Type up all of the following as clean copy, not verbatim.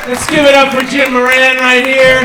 Let's give it up for Jim Moran right here.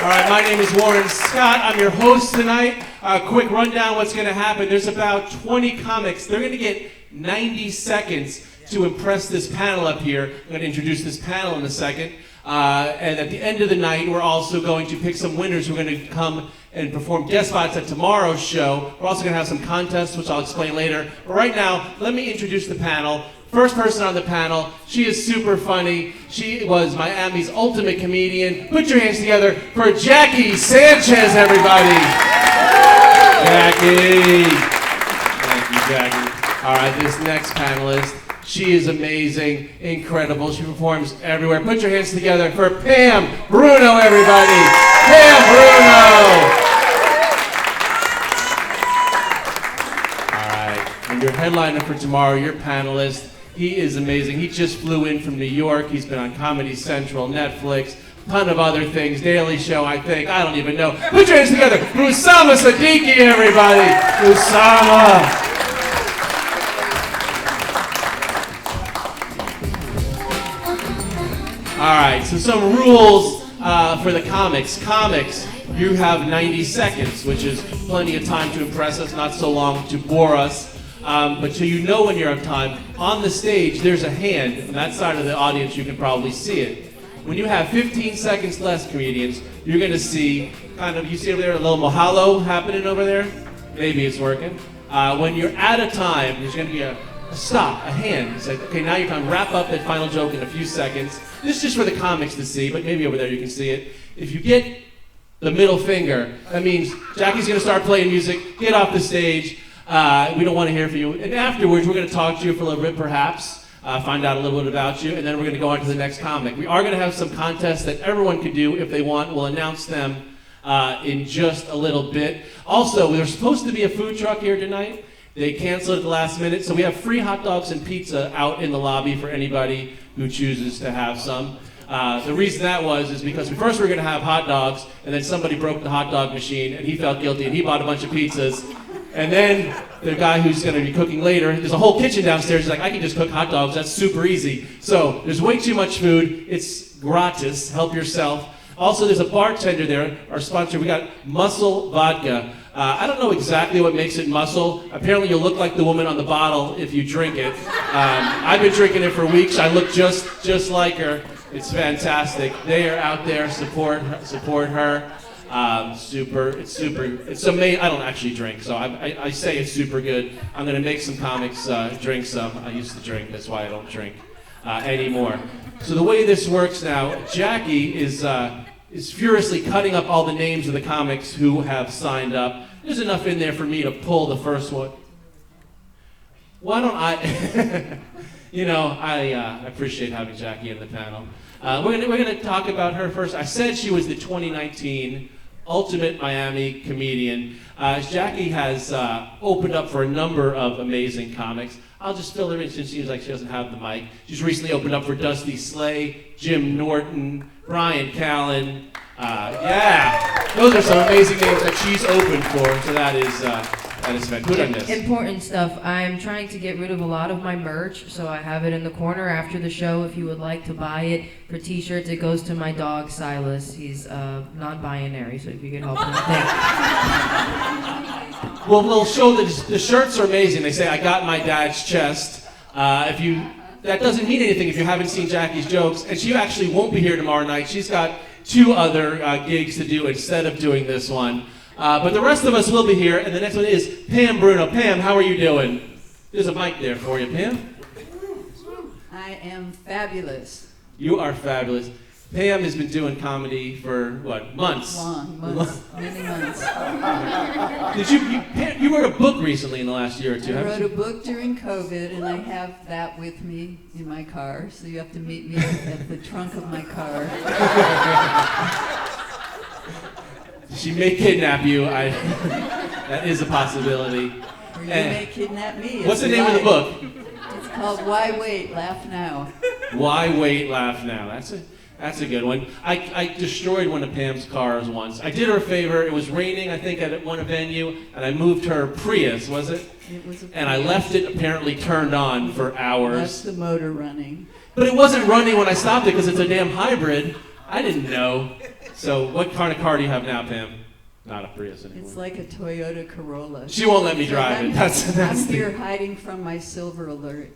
All right, my name is Warren Scott. I'm your host tonight. Quick rundown what's going to happen. There's about 20 comics. They're going to get 90 seconds to impress this panel up here. I'm going to introduce this panel in a second. And at the end of the night, we're also going to pick some winners who are going to come and perform guest spots at tomorrow's show. We're also going to have some contests, which I'll explain later. But right now, let me introduce the panel. First person on the panel, she is super funny. She was Miami's ultimate comedian. Put your hands together for Jackie Sanchez, everybody. Jackie. Thank you, Jackie. All right, this next panelist, she is amazing, incredible. She performs everywhere. Put your hands together for Pam Bruno, everybody. Pam Bruno. All right, and your headliner for tomorrow, your panelist, he is amazing. He just flew in from New York. He's been on Comedy Central, Netflix, a ton of other things. Daily Show, I think. I don't even know. Put your hands together for Usama Siddiquee, everybody. Usama. All right, so some rules for the comics. Comics, you have 90 seconds, which is plenty of time to impress us, not so long to bore us. But so you know when you're on time. On the stage, there's a hand. On that side of the audience, you can probably see it. When you have 15 seconds less, comedians, you're going to see you see over there a little mahalo happening over there? Maybe it's working. When you're out of time, there's going to be a stop, a hand. It's like, okay, now you're time to wrap up that final joke in a few seconds. This is just for the comics to see, but maybe over there you can see it. If you get the middle finger, that means Jackie's going to start playing music, get off the stage. We don't want to hear from you. And afterwards, we're going to talk to you for a little bit, perhaps, find out a little bit about you, and then we're going to go on to the next comic. We are going to have some contests that everyone can do if they want. We'll announce them in just a little bit. Also, there's supposed to be a food truck here tonight. They canceled at the last minute, so we have free hot dogs and pizza out in the lobby for anybody who chooses to have some. The reason that is because first we were going to have hot dogs, and then somebody broke the hot dog machine, and he felt guilty, and he bought a bunch of pizzas. And then the guy who's going to be cooking later, there's a whole kitchen downstairs. He's like, I can just cook hot dogs. That's super easy. So there's way too much food. It's gratis. Help yourself. Also, there's a bartender there, our sponsor. We got Muscle Vodka. I don't know exactly what makes it muscle. Apparently, you'll look like the woman on the bottle if you drink it. I've been drinking it for weeks. I look just like her. It's fantastic. They are out there. Support her. It's amazing. I don't actually drink, so I say it's super good. I'm gonna make some comics drink some. I used to drink, that's why I don't drink anymore. So the way this works now, Jackie is furiously cutting up all the names of the comics who have signed up. There's enough in there for me to pull the first one. Why don't I, I appreciate having Jackie in the panel. We're gonna talk about her first. I said she was the 2019 Ultimate Miami Comedian. Jackie has opened up for a number of amazing comics. I'll just fill her in since it seems like she doesn't have the mic. She's recently opened up for Dusty Slay, Jim Norton, Brian Callen. Those are some amazing names that she's opened for. So that is fantastic. Important stuff. I'm trying to get rid of a lot of my merch, so I have it in the corner after the show. If you would like to buy it for t-shirts, it goes to my dog Silas. He's non-binary, so if you can help him, thanks. Well, we'll show that the shirts are amazing. They say, I got my dad's chest. That doesn't mean anything if you haven't seen Jackie's jokes, and she actually won't be here tomorrow night. She's got 2 other gigs to do instead of doing this one. But the rest of us will be here, and the next one is Pam Bruno. Pam, how are you doing? There's a mic there for you, Pam. I am fabulous. You are fabulous. Pam has been doing comedy for, months? Many months. You wrote a book recently in the last year or two, haven't you? I wrote a book during COVID, and I have that with me in my car, so you have to meet me at the trunk of my car. She may kidnap you. That is a possibility. Or you may kidnap me. What's the name of the book? It's called Why Wait, Laugh Now. Why Wait, Laugh Now. That's a good one. I destroyed one of Pam's cars once. I did her a favor. It was raining, I think, at one venue, and I moved her Prius, was it? It was a Prius. And I left it apparently turned on for hours. Left the motor running. But it wasn't running when I stopped it because it's a damn hybrid. I didn't know. So what kind of car do you have now, Pam? Not a Prius anymore. It's like a Toyota Corolla. She won't let me drive it. I'm here hiding from my silver alert.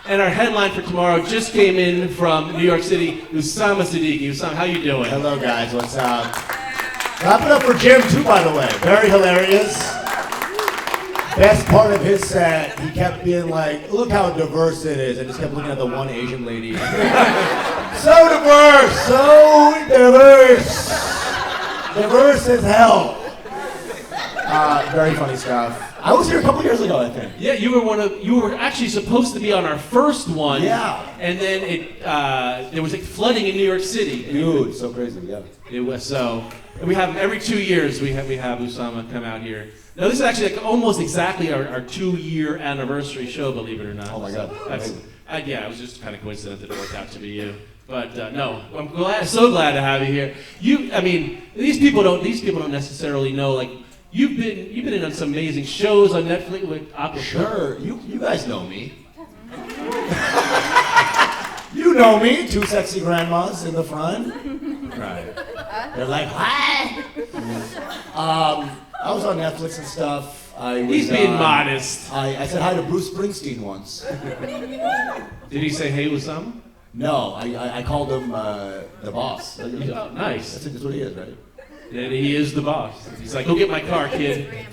And our headline for tomorrow just came in from New York City, Usama Siddiquee. Usama, how you doing? Hello guys, what's up? Clap it up for Jim too, by the way. Very hilarious. Best part of his set, he kept being like, look how diverse it is. I just kept looking at the one Asian lady. So diverse, so diverse. Diverse as hell. Very funny stuff. I was here a couple years ago, I think. Yeah, you were actually supposed to be on our first one. Yeah. And then there was like flooding in New York City. Dude, so crazy, yeah. It was so. And we have every 2 years we have Usama come out here. Now this is actually like almost exactly our 2-year anniversary show, believe it or not. Oh my God. Yeah, it was just kind of coincident that it worked out to be you. But no, I'm so glad to have you here. These people don't necessarily know, like, you've been in some amazing shows on Netflix with Ocrela. Sure, you guys know me. You know me, 2 sexy grandmas in the front. Right. They're like, hi. I was on Netflix and stuff. He's being modest. I said hi to Bruce Springsteen once. Did he say, hey, Usama? No, I called him the boss. Oh, nice. That's what he is, right? Then he is the boss. He's like, go get my car, kid.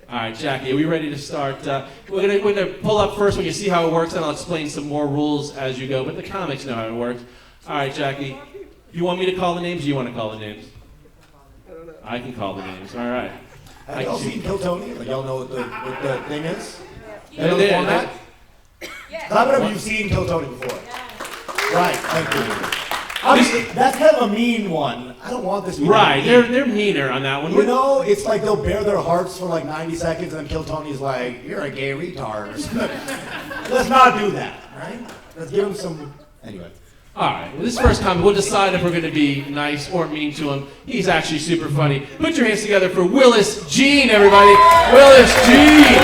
All right, Jackie, are we ready to start? We're gonna pull up first when you see how it works, and I'll explain some more rules as you go. But the comics know how it works. All right, Jackie, you want me to call the names? Or you want to call the names? I can call the names. All right. Have y'all seen Kill Tony? Like y'all know what the thing is? You Yeah, know the yeah, format? Clap it up if you've seen Kill Tony before. Right, thank you. Obviously, that's kind of a mean one. I don't want this to be Right, mean. they're meaner on that one. You know, it's like they'll bare their hearts for like 90 seconds and then Kill Tony's like, you're a gay retard. Let's not do that, right? Let's give him some... Anyway. All right, well, this first comment, we'll decide if we're going to be nice or mean to him. He's actually super funny. Put your hands together for Willis Jean, everybody. Willis Jean!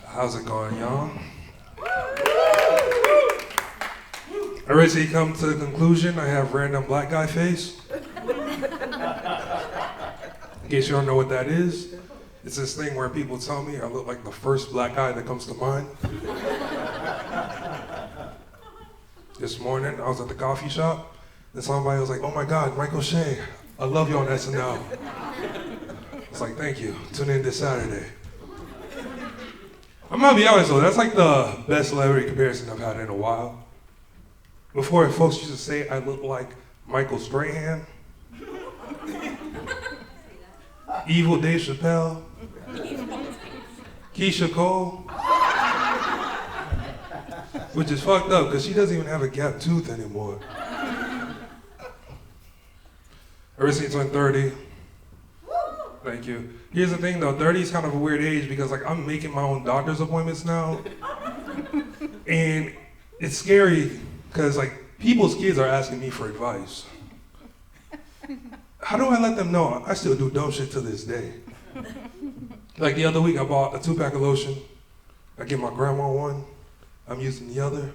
How's it going, y'all? I recently come to the conclusion I have random black guy face. In case you don't know what that is, it's this thing where people tell me I look like the first black guy that comes to mind. This morning, I was at the coffee shop, and somebody was like, oh my God, Michael Shea, I love you on SNL. I was like, thank you, tune in this Saturday. I'm gonna be honest though, that's like the best celebrity comparison I've had in a while. Before, folks used to say I look like Michael Strahan, Evil Dave Chappelle, Keisha Cole, which is fucked up because she doesn't even have a gap tooth anymore. Ever since I'm 30, thank you. Here's the thing though, 30 is kind of a weird age because like I'm making my own doctor's appointments now. And it's scary because like people's kids are asking me for advice. How do I let them know I still do dumb shit to this day? Like the other week I bought a 2-pack of lotion. I give my grandma one, I'm using the other.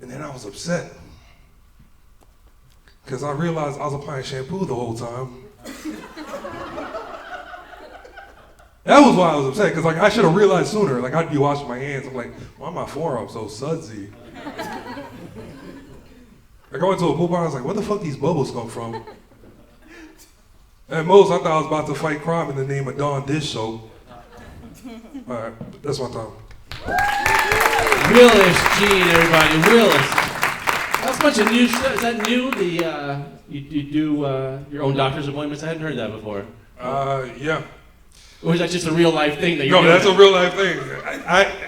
And then I was upset. Because I realized I was applying shampoo the whole time. That was why I was upset, because like I should have realized sooner. Like I'd be washing my hands. I'm like, why are my forearms so sudsy? Like I went to a pool bar, I was like, where the fuck these bubbles come from? At most, I thought I was about to fight crime in the name of Dawn Dish Soap. Alright, that's my time. Willis Jean, everybody. Willis. That's a bunch of new stuff. Is that new? You do your own doctor's appointments? I hadn't heard that before. Yeah. Or is that just a real life thing that you're No, doing? that's a real life thing.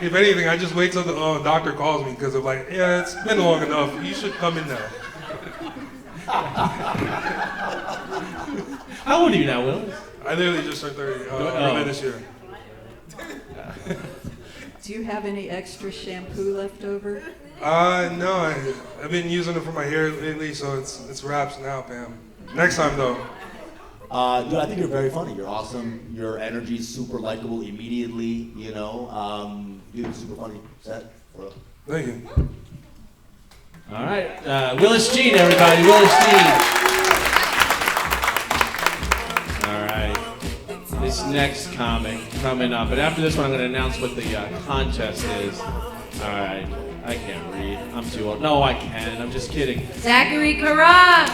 If anything, I just wait till the doctor calls me because I'm like, yeah, it's been long enough. You should come in now. How old are you now, Willis? I literally just turned 30 earlier this year. Do you have any extra shampoo left over? No, I've been using it for my hair lately, so it's wraps now, Pam. Next time, though. Dude, I think you're very funny. You're awesome. Your energy's super likable immediately, you know. Dude, super funny set. Thank you. All right, Willis Jean, everybody, Willis Jean. All right, this next comic coming up, but after this one, I'm going to announce what the contest is. All right, I can't read. I'm too old. No, I can. I'm just kidding. Zachary Karram.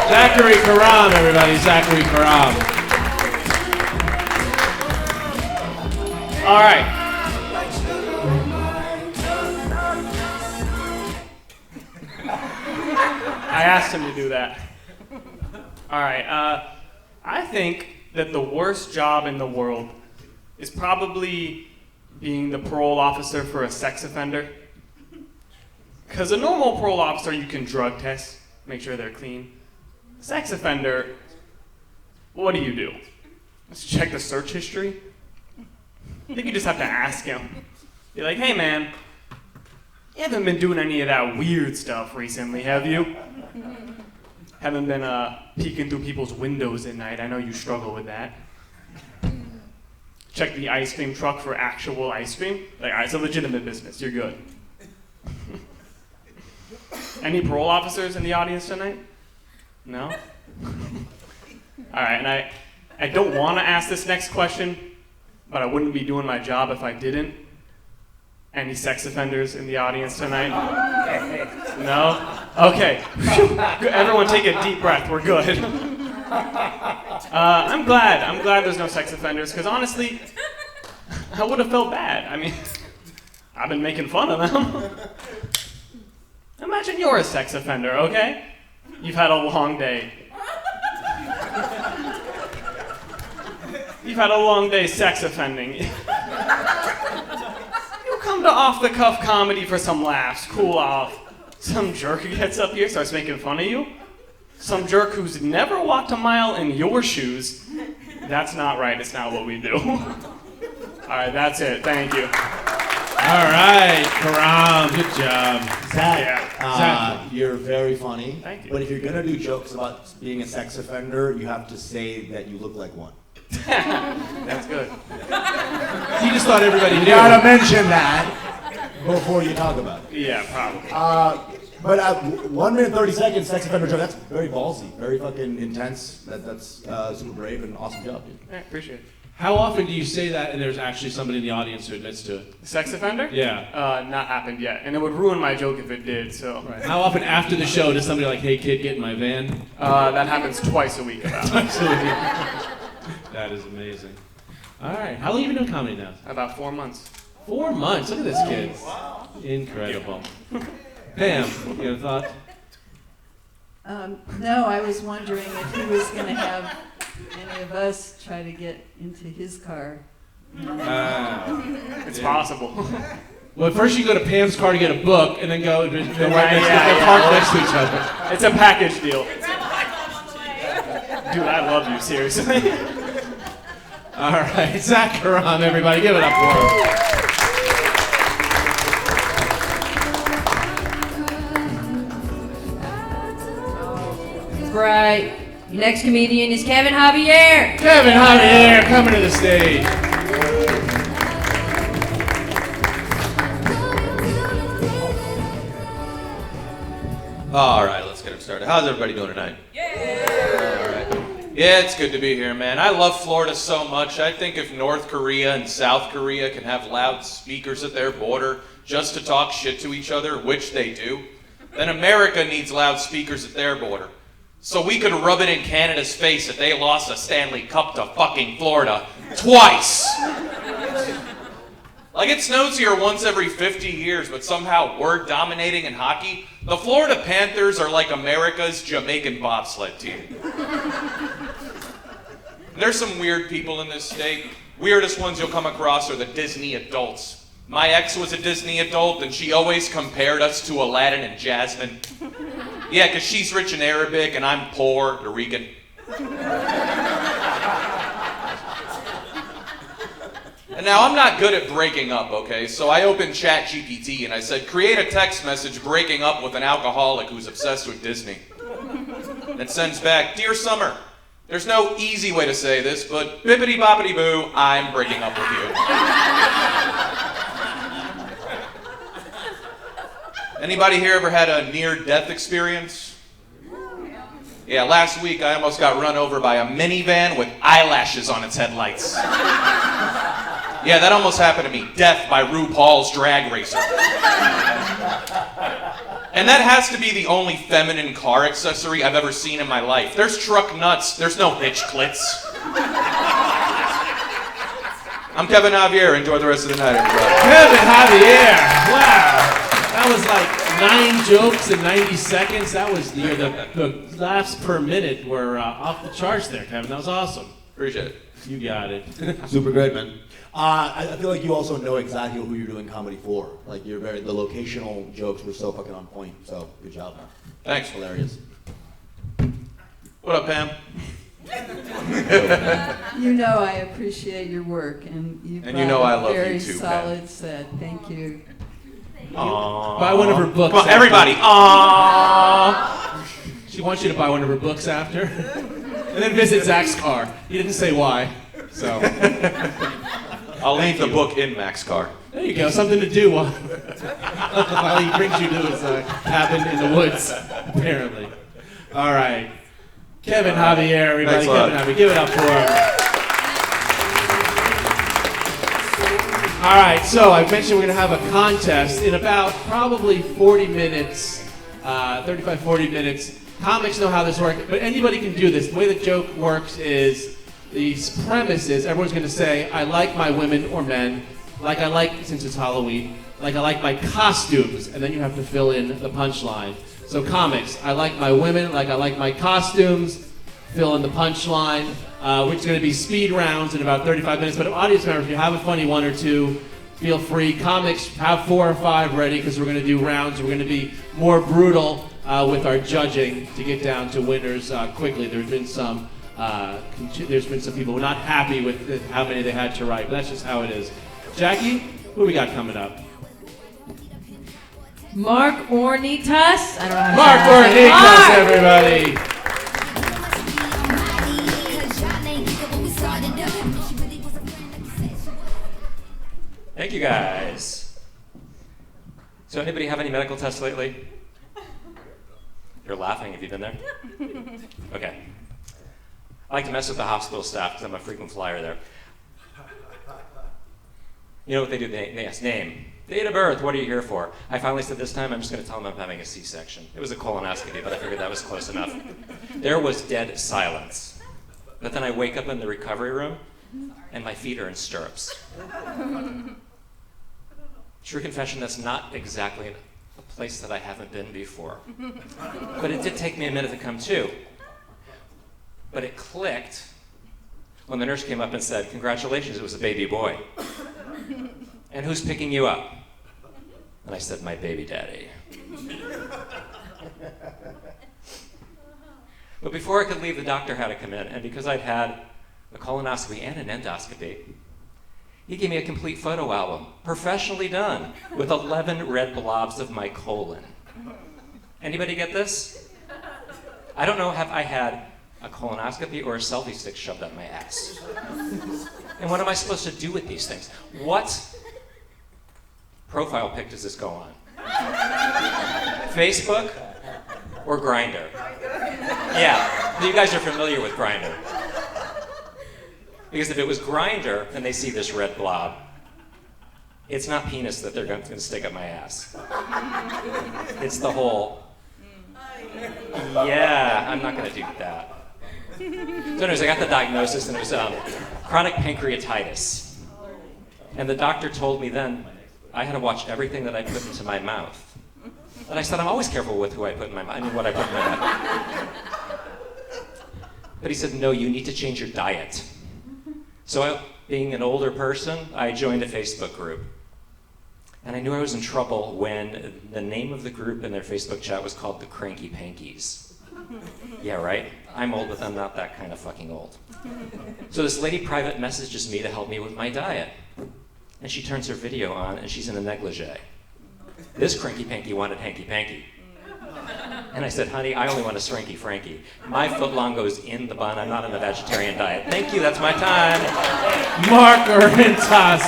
Zachary Kuram, everybody. Zachary Kuram. All right. I asked him to do that. All right. I think that the worst job in the world is probably being the parole officer for a sex offender. Because a normal parole officer, you can drug test, make sure they're clean. Sex offender, what do you do? Let's check the search history. I think you just have to ask him. Be like, hey man, you haven't been doing any of that weird stuff recently, have you? Haven't been peeking through people's windows at night. I know you struggle with that. Check the ice cream truck for actual ice cream. Like, all right, it's a legitimate business. You're good. Any parole officers in the audience tonight? No? All right, and I don't want to ask this next question, but I wouldn't be doing my job if I didn't. Any sex offenders in the audience tonight? No? Okay. Everyone take a deep breath. We're good. I'm glad there's no sex offenders, because honestly, I would have felt bad. I mean, I've been making fun of them. Imagine you're a sex offender, okay? You've had a long day. You've had a long day sex offending. You come to off-the-cuff comedy for some laughs, cool off. Some jerk who gets up here, starts making fun of you. Some jerk who's never walked a mile in your shoes. That's not right, it's not what we do. All right, that's it, thank you. All right, Karam, good job. Zach, Zach. you're very funny. Thank you. But if you're gonna do jokes about being a sex offender, you have to say that you look like one. That's good. He just thought everybody You knew. gotta mention that before you talk about it. Yeah, probably. But 1 minute 30 seconds sex offender joke. That's very ballsy, very fucking intense. That's super brave and awesome job, dude. Yeah, appreciate it. How often do you say that and there's actually somebody in the audience who admits to it? Sex offender? Yeah. Not happened yet, and it would ruin my joke if it did. So Right. How often after the show does somebody like, hey kid, get in my van? that happens twice a week about. That is amazing. All right, how long have you been doing comedy now? About 4 months. 4 months. Look at this kid. Incredible. Pam, you have a thought? No, I was wondering if he was going to have any of us try to get into his car. It's possible. Well, first you go to Pam's car to get a book, and then go to right next to yeah. park next to each other. It's a package deal. Dude, I love you, seriously. All right, Zach Karam, everybody, give it up for him. Right. Your next comedian is Kevin Javier. Kevin Javier, coming to the stage. All right, let's get it started. How's everybody doing tonight? All right. Yeah, it's good to be here, man. I love Florida so much. I think if North Korea and South Korea can have loudspeakers at their border just to talk shit to each other, which they do, then America needs loudspeakers at their border. So we could rub it in Canada's face that they lost a Stanley Cup to fucking Florida twice. Like, it snows here once every 50 years, but somehow we're dominating in hockey. The Florida Panthers are like America's Jamaican bobsled team. There's some weird people in this state. Weirdest ones you'll come across are the Disney adults. My ex was a Disney adult, and she always compared us to Aladdin and Jasmine. Yeah, because she's rich in Arabic, and I'm poor, Puerto Rican. And now I'm not good at breaking up, okay? So I opened ChatGPT and I said, create a text message breaking up with an alcoholic who's obsessed with Disney. And it sends back, Dear Summer, there's no easy way to say this, but bippity boppity boo, I'm breaking up with you. Anybody here ever had a near-death experience? Yeah, last week I almost got run over by a minivan with eyelashes on its headlights. Yeah, that almost happened to me. Death by RuPaul's Drag Racer. And that has to be the only feminine car accessory I've ever seen in my life. There's truck nuts, there's no hitch clits. I'm Kevin Javier. Enjoy the rest of the night, everybody. Kevin Javier. Wow. That was like 9 jokes in 90 seconds. That was the laughs per minute were off the charts there, Kevin. That was awesome. Appreciate it. You got it. Super great, man. I feel like you also know exactly who you're doing comedy for. Like the locational jokes were so fucking on point. So good job, man. Thanks. Hilarious. What up, Pam? You know I appreciate your work, and you And you know I love very you too, solid Pam. set. Thank you. Buy one of her books. Come on, everybody. Aww. She wants you to buy one of her books after. And then visit Zach's car. He didn't say why. So. I'll leave the book in Mac's car. There you go. Something to do while he brings you to his cabin in the woods, apparently. All right. Kevin Javier, everybody. Thanks a lot. Kevin Javier. Give it up for him. All right, so I mentioned we're going to have a contest in about probably 40 minutes, 35, 40 minutes. Comics know how this works, but anybody can do this. The way the joke works is the premise is everyone's going to say, I like my women or men, like I like, since it's Halloween, like I like my costumes, and then you have to fill in the punchline. So comics, I like my women, like I like my costumes, fill in the punchline. Which is going to be speed rounds in about 35 minutes. But audience members, if you have a funny one or two, feel free. Comics, have 4 or 5 ready because we're going to do rounds. We're going to be more brutal with our judging to get down to winners quickly. There's been some people who are not happy with how many they had to write, but that's just how it is. Jackie, who we got coming up? Markorintas. I don't know how to Markorintas, say it. everybody. Thank you, guys. So anybody have any medical tests lately? You're laughing. Have you been there? Okay. I like to mess with the hospital staff because I'm a frequent flyer there. You know what they do? They ask name, date of birth, what are you here for? I finally said this time I'm just going to tell them I'm having a C-section. It was a colonoscopy, but I figured that was close enough. There was dead silence. But then I wake up in the recovery room and my feet are in stirrups. True confession, that's not exactly a place that I haven't been before. But it did take me a minute to come to. But it clicked when the nurse came up and said, congratulations, it was a baby boy. And who's picking you up? And I said, my baby daddy. But before I could leave, the doctor had to come in, and because I'd had a colonoscopy and an endoscopy, he gave me a complete photo album, professionally done, with 11 red blobs of my colon. Anybody get this? I don't know, have I had a colonoscopy or a selfie stick shoved up my ass? And what am I supposed to do with these things? What profile pic does this go on? Facebook or Grindr? Yeah, you guys are familiar with Grindr. Because if it was Grindr and they see this red blob, it's not penis that they're going to stick up my ass. It's the whole, yeah, I'm not going to do that. So anyways, I got the diagnosis and it was chronic pancreatitis. And the doctor told me then I had to watch everything that I put into my mouth. And I said, I'm always careful with who I put in my mouth, what I put in my mouth. But he said, no, you need to change your diet. So being an older person, I joined a Facebook group. And I knew I was in trouble when the name of the group in their Facebook chat was called the Cranky Pankies. Yeah, right? I'm old, but I'm not that kind of fucking old. So this lady private messages me to help me with my diet. And she turns her video on, and she's in a negligee. This cranky panky wanted hanky panky. And I said, honey, I only want a Sranky Frankie. My footlong goes in the bun. I'm not on a vegetarian diet. Thank you, that's my time. Mark Orintas.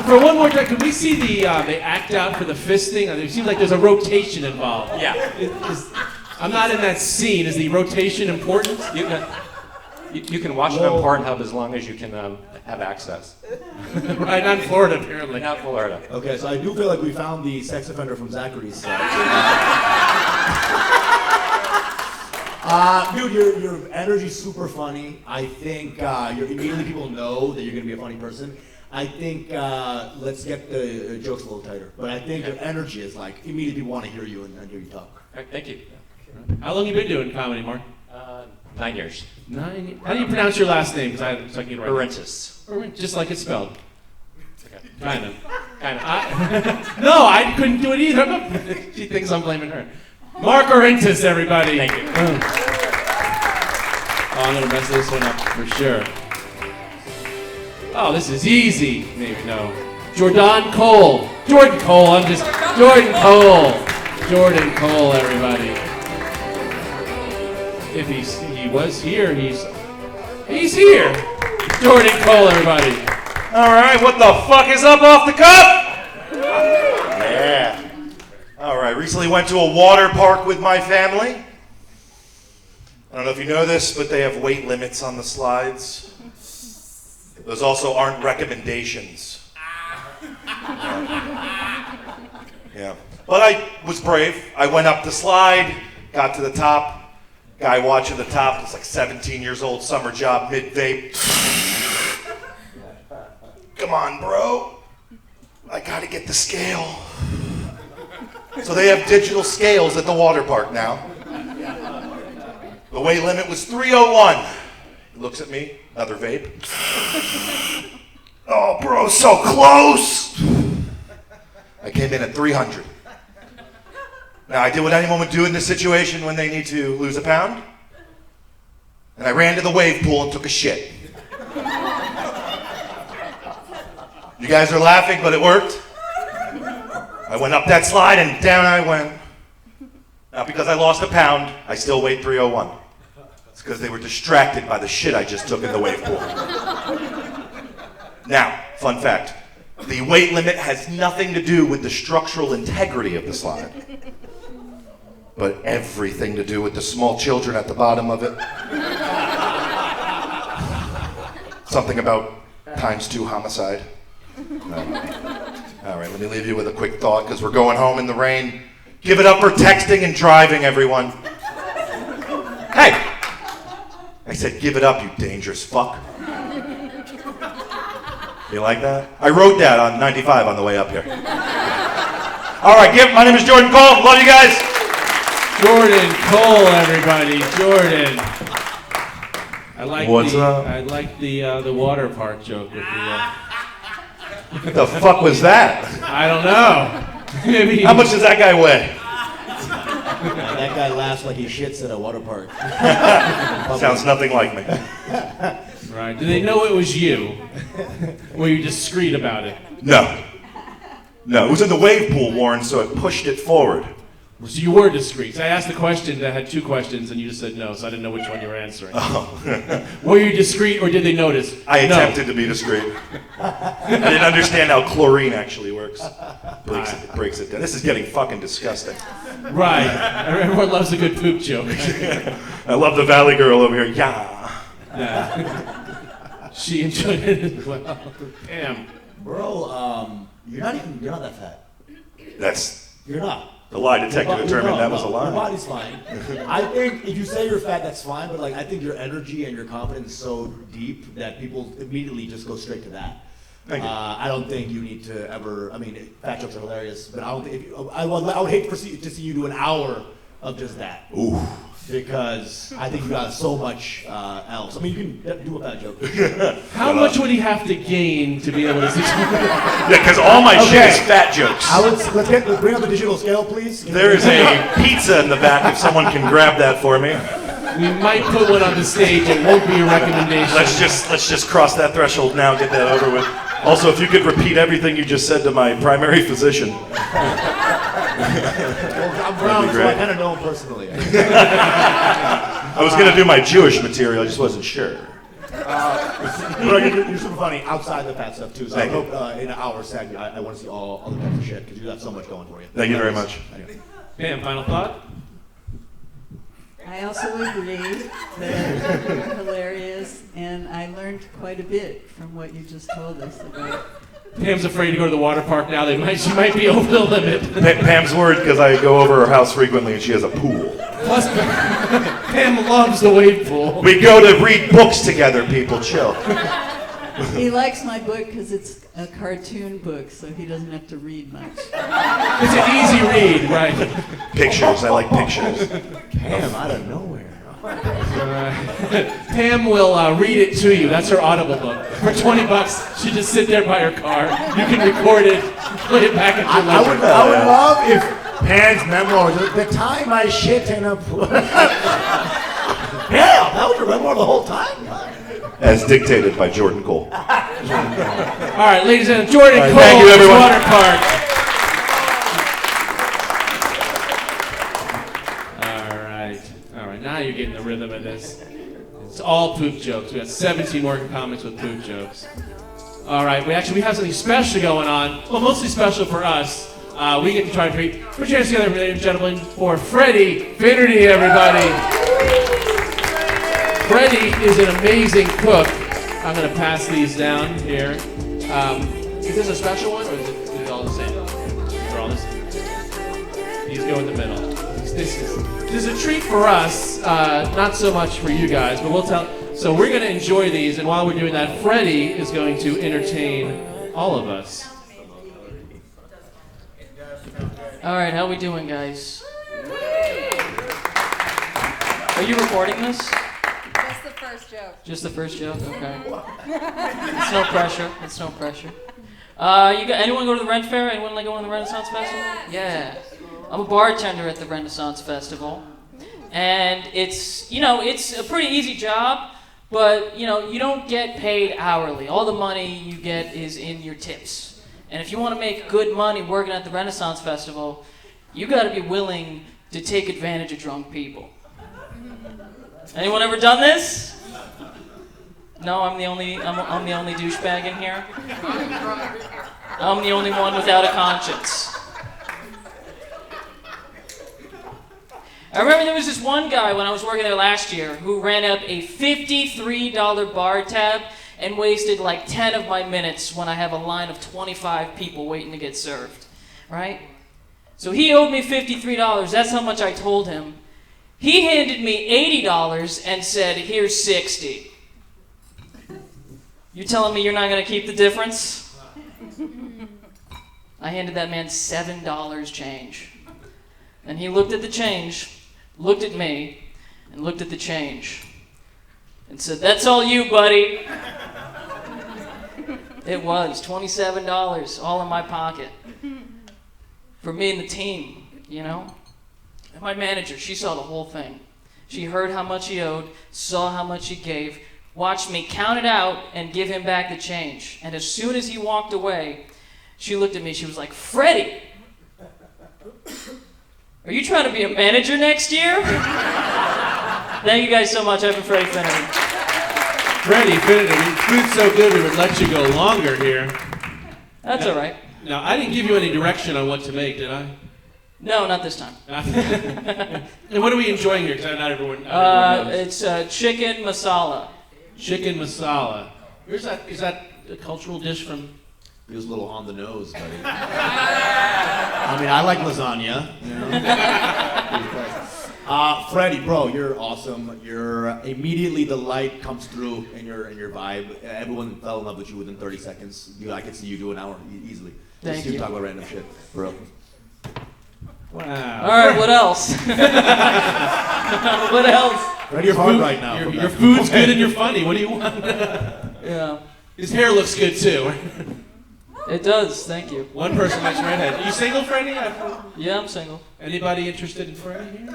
For one more time, can we see the act out for the fisting? It seems like there's a rotation involved. Yeah. I'm not in that scene. Is the rotation important? You can watch it on Pornhub as long as you can have access. Right, not Florida, apparently. Not Florida. Okay, so I do feel like we found the sex offender from Zachary's side. Dude, your energy's super funny. I think immediately people know that you're gonna be a funny person. I think let's get the jokes a little tighter. But I think your energy is like immediately people want to hear you and hear you talk. All right, thank you. How long you been doing comedy, Mark? 9 years. 9. How do you pronounce your last name? So I can get it right. ORINTAS. Just like it's spelled. Okay. Kind of. No, I couldn't do it either. She thinks I'm blaming her. Mark Orintas, everybody. Thank you. Oh, I'm gonna mess this one up for sure. Oh, this is easy. Maybe no. Jourdan Cole. Jordan Cole. Jordan Cole. Jourdan Cole, everybody. If he was here, he's here. Jourdan Cole, everybody. All right, what the fuck is up off the cuff? Yeah. All right, recently went to a water park with my family. I don't know if you know this, but they have weight limits on the slides. Those also aren't recommendations. Yeah. But I was brave. I went up the slide, got to the top. Guy watching the top was like 17 years old, summer job, mid-vape. Come on, bro. I gotta get the scale. So they have digital scales at the water park now. The weight limit was 301. He looks at me, another vape. Oh, bro, so close. I came in at 300. Now, I did what anyone would do in this situation when they need to lose a pound. And I ran to the wave pool and took a shit. You guys are laughing, but it worked. I went up that slide and down I went. Now, because I lost a pound, I still weighed 301. It's because they were distracted by the shit I just took in the wave pool. Now, fun fact. The weight limit has nothing to do with the structural integrity of the slide, but everything to do with the small children at the bottom of it. Something about ×2 homicide. All right, let me leave you with a quick thought because we're going home in the rain. Give it up for texting and driving, everyone. Hey! I said give it up, you dangerous fuck. You like that? I wrote that on 95 on the way up here. All right, my name is Jourdan Cole. Love you guys. Jourdan Cole, everybody. Jourdan. I like What's up? I like the water park joke with the. What the fuck was that? I don't know. Maybe. How much does that guy weigh? That guy laughs like he shits at a water park. Sounds nothing like me. Right. Do they know it was you? Were you discreet about it? No. No, it was in the wave pool, Warren, so it pushed it forward. So you were discreet. So I asked the question that had 2 questions, and you just said no, so I didn't know which one you were answering. Oh. Were you discreet, or did they notice? I attempted to be discreet. I didn't understand how chlorine actually works. Breaks it down. This is getting fucking disgusting. Right. Everyone loves a good poop joke. I love the Valley Girl over here. Yeah. She enjoyed it as well. Damn. Bro, you're not that fat. You're not. The lie detector determined that was a lie. Your body's fine. I think if you say you're fat, that's fine, but like I think your energy and your confidence is so deep that people immediately just go straight to that. Thank you. I don't think you need to ever. I mean, fat jokes are hilarious, but I don't think I would hate to see you do an hour of just that. Ooh. because I think you got so much else. I mean, you can do a bad joke. How much would he have to gain to be able to? Yeah, because all my shit is fat jokes. Let's bring up the digital scale, please. There is a pizza in the back if someone can grab that for me. We might put one on the stage. It won't be a recommendation. Let's just cross that threshold now, get that over with. Also, if you could repeat everything you just said to my primary physician. Well, I'm brown, so I kind of know him personally. I was going to do my Jewish material, I just wasn't sure. But you're super funny outside the fat stuff, too. So I hope in our segment, I want to see all the types of shit, because you got so much going for you. Thank you very much. Pam, final thought? I also agree that you're hilarious, and I learned quite a bit from what you just told us about. Pam's afraid to go to the water park now. She might be over the limit. Pam's worried because I go over her house frequently and she has a pool. Plus, Pam loves the wave pool. We go to read books together, people. Chill. He likes my book because it's a cartoon book, so he doesn't have to read much. It's an easy read, right? Pictures. I like pictures. Pam, out of nowhere. Pam will read it to you. That's her Audible book. For $20, she just sit there by her car. You can record it, play it back at your I leisure. would love if Pam's memoir was the time I shit in a pool. Damn, that was your memoir the whole time? As dictated by Jourdan Cole. All right, ladies and gentlemen, Jourdan Cole, thank you, everyone. Water Park. All right, now you're getting the rhythm of this. It's all poop jokes. We got 17 more comics with poop jokes. All right, we have something special going on. Well, mostly special for us. We get to try to create. Put your hands together, ladies and gentlemen, for Freddy Finity, everybody. Freddy is an amazing cook. I'm going to pass these down here. Is this a special one, or is it all the same? They're all the same. These go in the middle. This is a treat for us, not so much for you guys, but we'll tell. So we're going to enjoy these, and while we're doing that, Freddy is going to entertain all of us. All right, how we doing, guys? Are you recording this? Just the first joke. Just the first joke? Okay. It's no pressure. It's no pressure. Anyone go to the Rent Fair? Anyone like going to the Renaissance Festival? Yeah. I'm a bartender at the Renaissance Festival. And it's a pretty easy job, but, you don't get paid hourly. All the money you get is in your tips. And if you want to make good money working at the Renaissance Festival, you got to be willing to take advantage of drunk people. Anyone ever done this? No, I'm the only douchebag in here. I'm the only one without a conscience. I remember there was this one guy when I was working there last year who ran up a $53 bar tab and wasted like 10 of my minutes when I have a line of 25 people waiting to get served, right? So he owed me $53. That's how much I told him. He handed me $80 and said, "Here's $60." You telling me you're not going to keep the difference? I handed that man $7 change. And he looked at the change, looked at me, and looked at the change, and said, "That's all you, buddy." It was $27, all in my pocket. For me and the team, And my manager, she saw the whole thing. She heard how much he owed, saw how much he gave, watched me count it out and give him back the change. And as soon as he walked away, she looked at me, she was like, "Freddy, are you trying to be a manager next year?" Thank you guys so much. I've been Freddy Finity. Freddy Finity, food's so good we would let you go longer here. That's all right. Now, I didn't give you any direction on what to make, did I? No, not this time. And what are we enjoying here? Because not everyone knows. It's chicken masala. Chicken masala. Is that a cultural dish from? He was a little on the nose, buddy. I mean, I like lasagna. Freddy, bro, you're awesome. You're immediately the light comes through in your vibe. Everyone fell in love with you within 30 seconds. I could see you do an hour easily. Thank you. Talk about random shit, bro. Wow. All right, what else? What else? Ready your food right now. Your food's good and you're funny. What do you want? Yeah. His hair looks good too. It does, thank you. One person mentioned redhead. Are you single, Freddy? Yeah, I'm single. Anybody interested in Freddy here?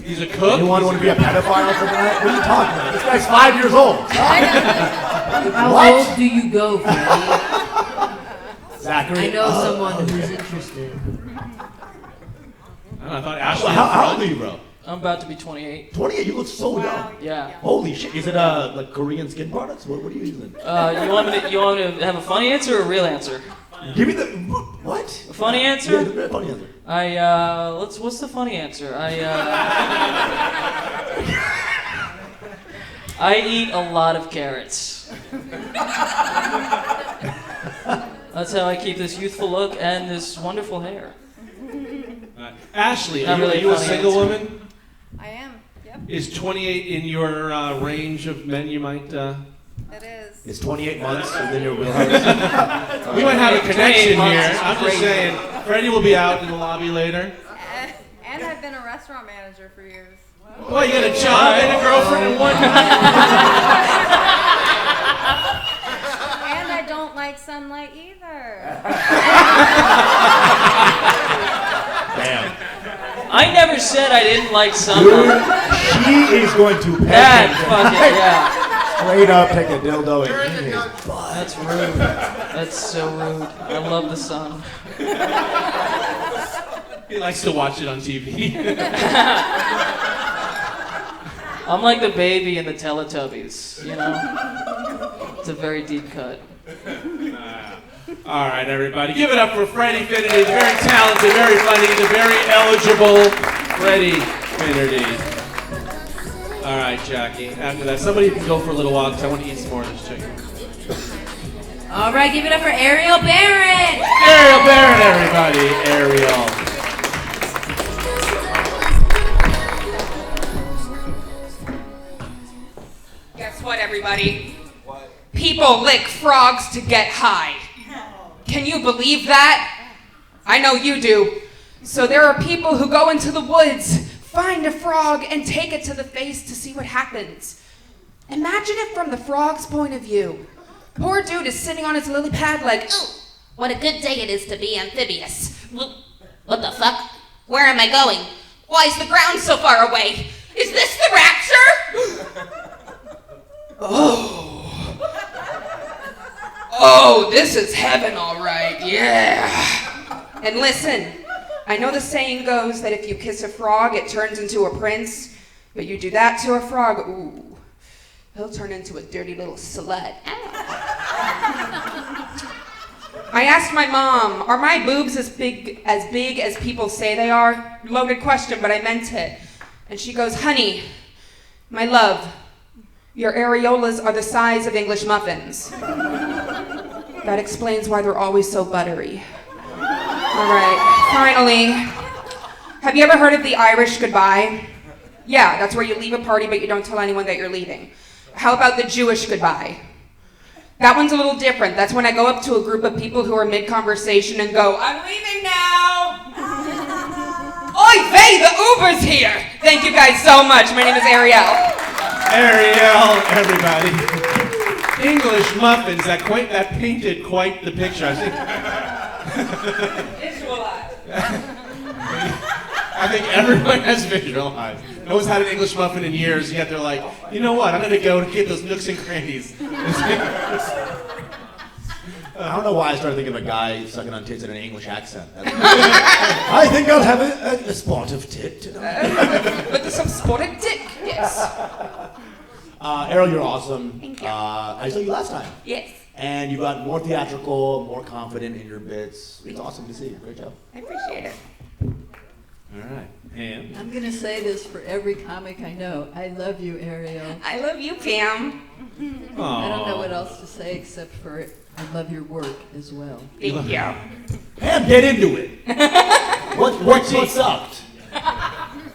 He's a cook. Anyone want to be a pedophile for tonight? What are you talking about? This guy's 5 years old. How old do you go, Freddy? Zachary. I know someone who's interested. I thought Ashley. How old are you, bro? I'm about to be 28. 28? You look so young. Yeah. Holy shit. Is it like Korean skin products? What are you using? You want me to have a funny answer or a real answer? Give me the what? A funny answer? Yeah, the funny answer. What's the funny answer? I eat a lot of carrots. That's how I keep this youthful look and this wonderful hair. Ashley, Not are really you a funny single answer. woman? I am. Yep. Is 28 in your range of men you might? It is. It's 28 months within your wheelhouse. We might have a connection 28 months here. is I'm just crazy. saying. Freddie will be out in the lobby later. And I've been a restaurant manager for years. Well, you got a job and a girlfriend in one night. And I don't like sunlight either. Damn. I never said I didn't like sunlight. She is going to That peck fucking, yeah. straight up take a dildo and eat his butt. That's rude. That's so rude. I love the sun. He likes to watch it on TV. I'm like the baby in the Teletubbies, you know? It's a very deep cut. All right, everybody. Give it up for Freddy Finity. He's very talented, very funny. He's a very eligible Freddy Finity. All right, Jackie. After that, somebody can go for a little while because I want to eat some more of this chicken. All right, give it up for Ariel Baron. Ariel Baron, everybody. Ariel. Guess what, everybody? People lick frogs to get high. Can you believe that? I know you do. So there are people who go into the woods, find a frog, and take it to the face to see what happens. Imagine it from the frog's point of view. Poor dude is sitting on his lily pad like, oh, what a good day it is to be amphibious. What the fuck? Where am I going? Why is the ground so far away? Is this the rapture? Oh, this is heaven, all right, yeah. And listen, I know the saying goes that if you kiss a frog, it turns into a prince, but you do that to a frog, ooh, he'll turn into a dirty little slut. I asked my mom, are my boobs as big as people say they are? Loaded question, but I meant it. And she goes, honey, my love, your areolas are the size of English muffins. That explains why they're always so buttery. All right, finally, have you ever heard of the Irish goodbye? Yeah, that's where you leave a party but you don't tell anyone that you're leaving. How about the Jewish goodbye? That one's a little different. That's when I go up to a group of people who are mid-conversation and go, I'm leaving now! Oy vey, the Uber's here! Thank you guys so much. My name is Ariel. Ariel, everybody. English muffins, that painted quite the picture. I think everyone has visualized. No one's had an English muffin in years, yet they're like, you know what, I'm going to go and get those nooks and crannies. I don't know why I started thinking of a guy sucking on tits in an English accent. I think I'll have a spot of tit tonight. With some spotted dick, yes. Ariel, you're awesome. Thank you. I saw you last time. Yes. And you got more theatrical, more confident in your bits. It's awesome to see you. Great job. I appreciate it. All right. And I'm going to say this for every comic I know. I love you, Ariel. I love you, Pam. I don't know what else to say except for I love your work as well. Thank you. Pam, get into it. What sucked?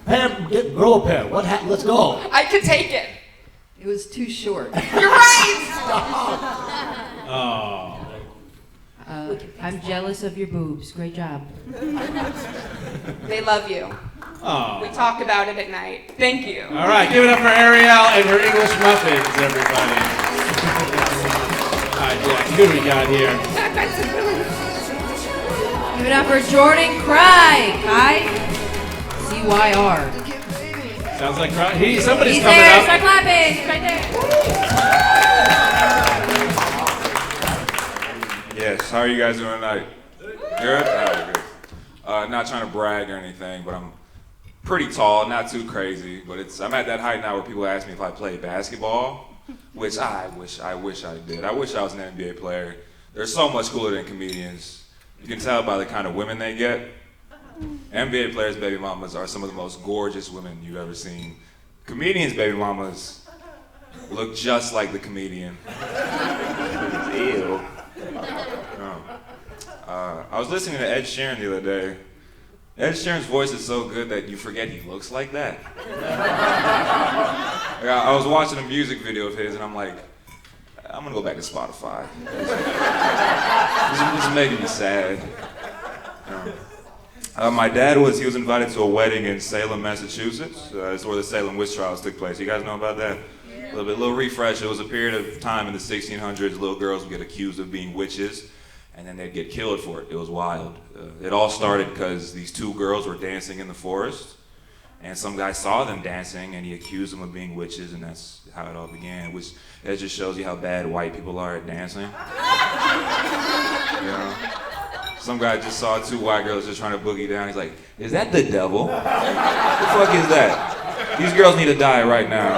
Pam, grow a pair. Let's go. I could take it. It was too short. You're right. oh. I'm jealous of your boobs. Great job. They love you. Oh. We talk about it at night. Thank you. All right, give it up for Ariel and her English muffins, everybody. All right, Jack, who do we got here? Give it up for Jourdan Cry. CYR. Sounds like somebody's He's coming there. up. Start clapping. He's right there. Yes, how are you guys doing tonight? Good? All right, good. Not trying to brag or anything, but I'm pretty tall, not too crazy, but I'm at that height now where people ask me if I play basketball, which I wish I did. I wish I was an NBA player. They're so much cooler than comedians. You can tell by the kind of women they get. NBA players' baby mamas are some of the most gorgeous women you've ever seen. Comedians' baby mamas look just like the comedian. Ew. I was listening to Ed Sheeran the other day. Ed Sheeran's voice is so good that you forget he looks like that. I was watching a music video of his and I'm like, I'm gonna go back to Spotify. This is making me sad. My dad was invited to a wedding in Salem, Massachusetts. It's where the Salem witch trials took place. You guys know about that? A little refresh. It was a period of time in the 1600s. Little girls would get accused of being witches, and then they'd get killed for it. It was wild. It all started because these two girls were dancing in the forest, and some guy saw them dancing, and he accused them of being witches, and that's how it all began. Which that just shows you how bad white people are at dancing. You know? Some guy just saw two white girls just trying to boogie down. He's like, "Is that the devil? What the fuck is that? These girls need to die right now."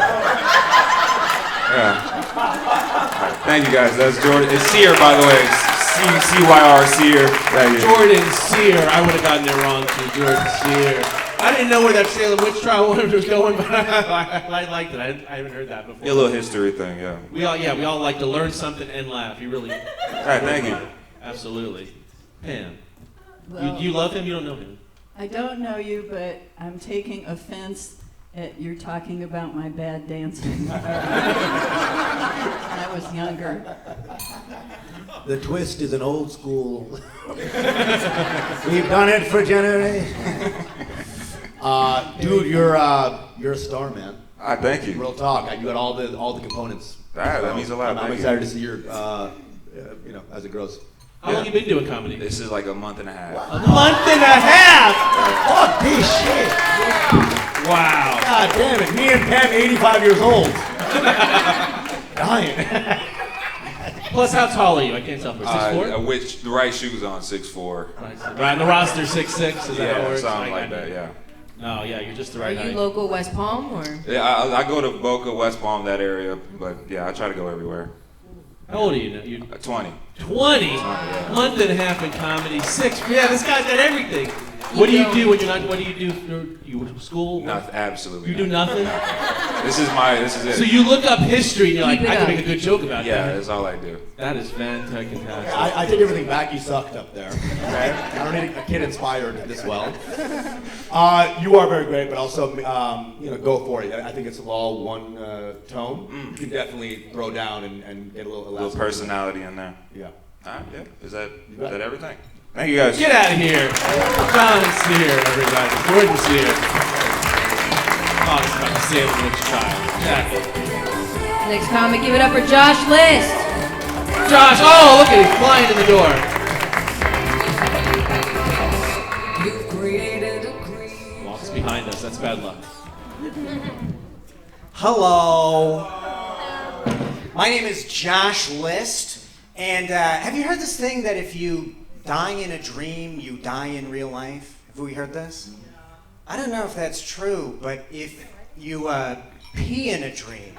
Yeah. Right, thank you guys. That's Jourdan. It's Sear, by the way. CYR Sear. Jourdan Sear. I would have gotten it wrong too. Jourdan Sear. I didn't know where that Salem witch trial was going, but I liked it. I haven't heard that before. Yeah, a little history thing, yeah. We all like to learn something and laugh. You really. All right, thank you. Absolutely. Pam, Well, you love him? You don't know him? I don't know you, but I'm taking offense at you're talking about my bad dancing. When I was younger. The twist is an old school. We've done it for generations. Dude, you're a star, man. Thank you. Real talk. You got all the components. That means a lot. I'm excited to see your, as it grows. How long you been doing comedy? This is like a month and a half. A month and a half? Fuck this shit. Wow. God damn it. Me and Pam, 85 years old. Dying. Plus, how tall are you? I can't tell. 6'4"? Which the right shoes on 6'4". Right, the roster 6'6". Is that how it works? Something like that. Yeah. No, yeah, you're just the right Are height. you local West Palm or? Yeah, I go to Boca, West Palm, that area, but yeah, I try to go everywhere. How old are you now? 20. 20? Yeah. Month and a half in comedy. 6. Yeah, this guy's got everything. What do you do when you're not? What do you do for you school? Nothing. Absolutely. You do nothing. This is it. So you look up history and you're like, Keep it I can up. make a good joke about Yeah, that. that's all I do. That is fantastic. I take everything back. You sucked up there. Okay? I don't need a kid inspired this well. You are very great, but also, go for it. I think it's all one tone. You can definitely throw down and get a little personality in there. Yeah. All right. Yeah. Is that everything? Thank you guys. Get out of here. Jon Sear, everybody. Jourdan Sear. Oh, it's about the Salem witch trial. Exactly. Next comic, give it up for Josh List. Josh, oh, look at him flying in the door. Walks behind us. That's bad luck. Hello. My name is Josh List, and have you heard this thing that if you die in a dream, you die in real life? Have we heard this? I don't know if that's true, but if you pee in a dream.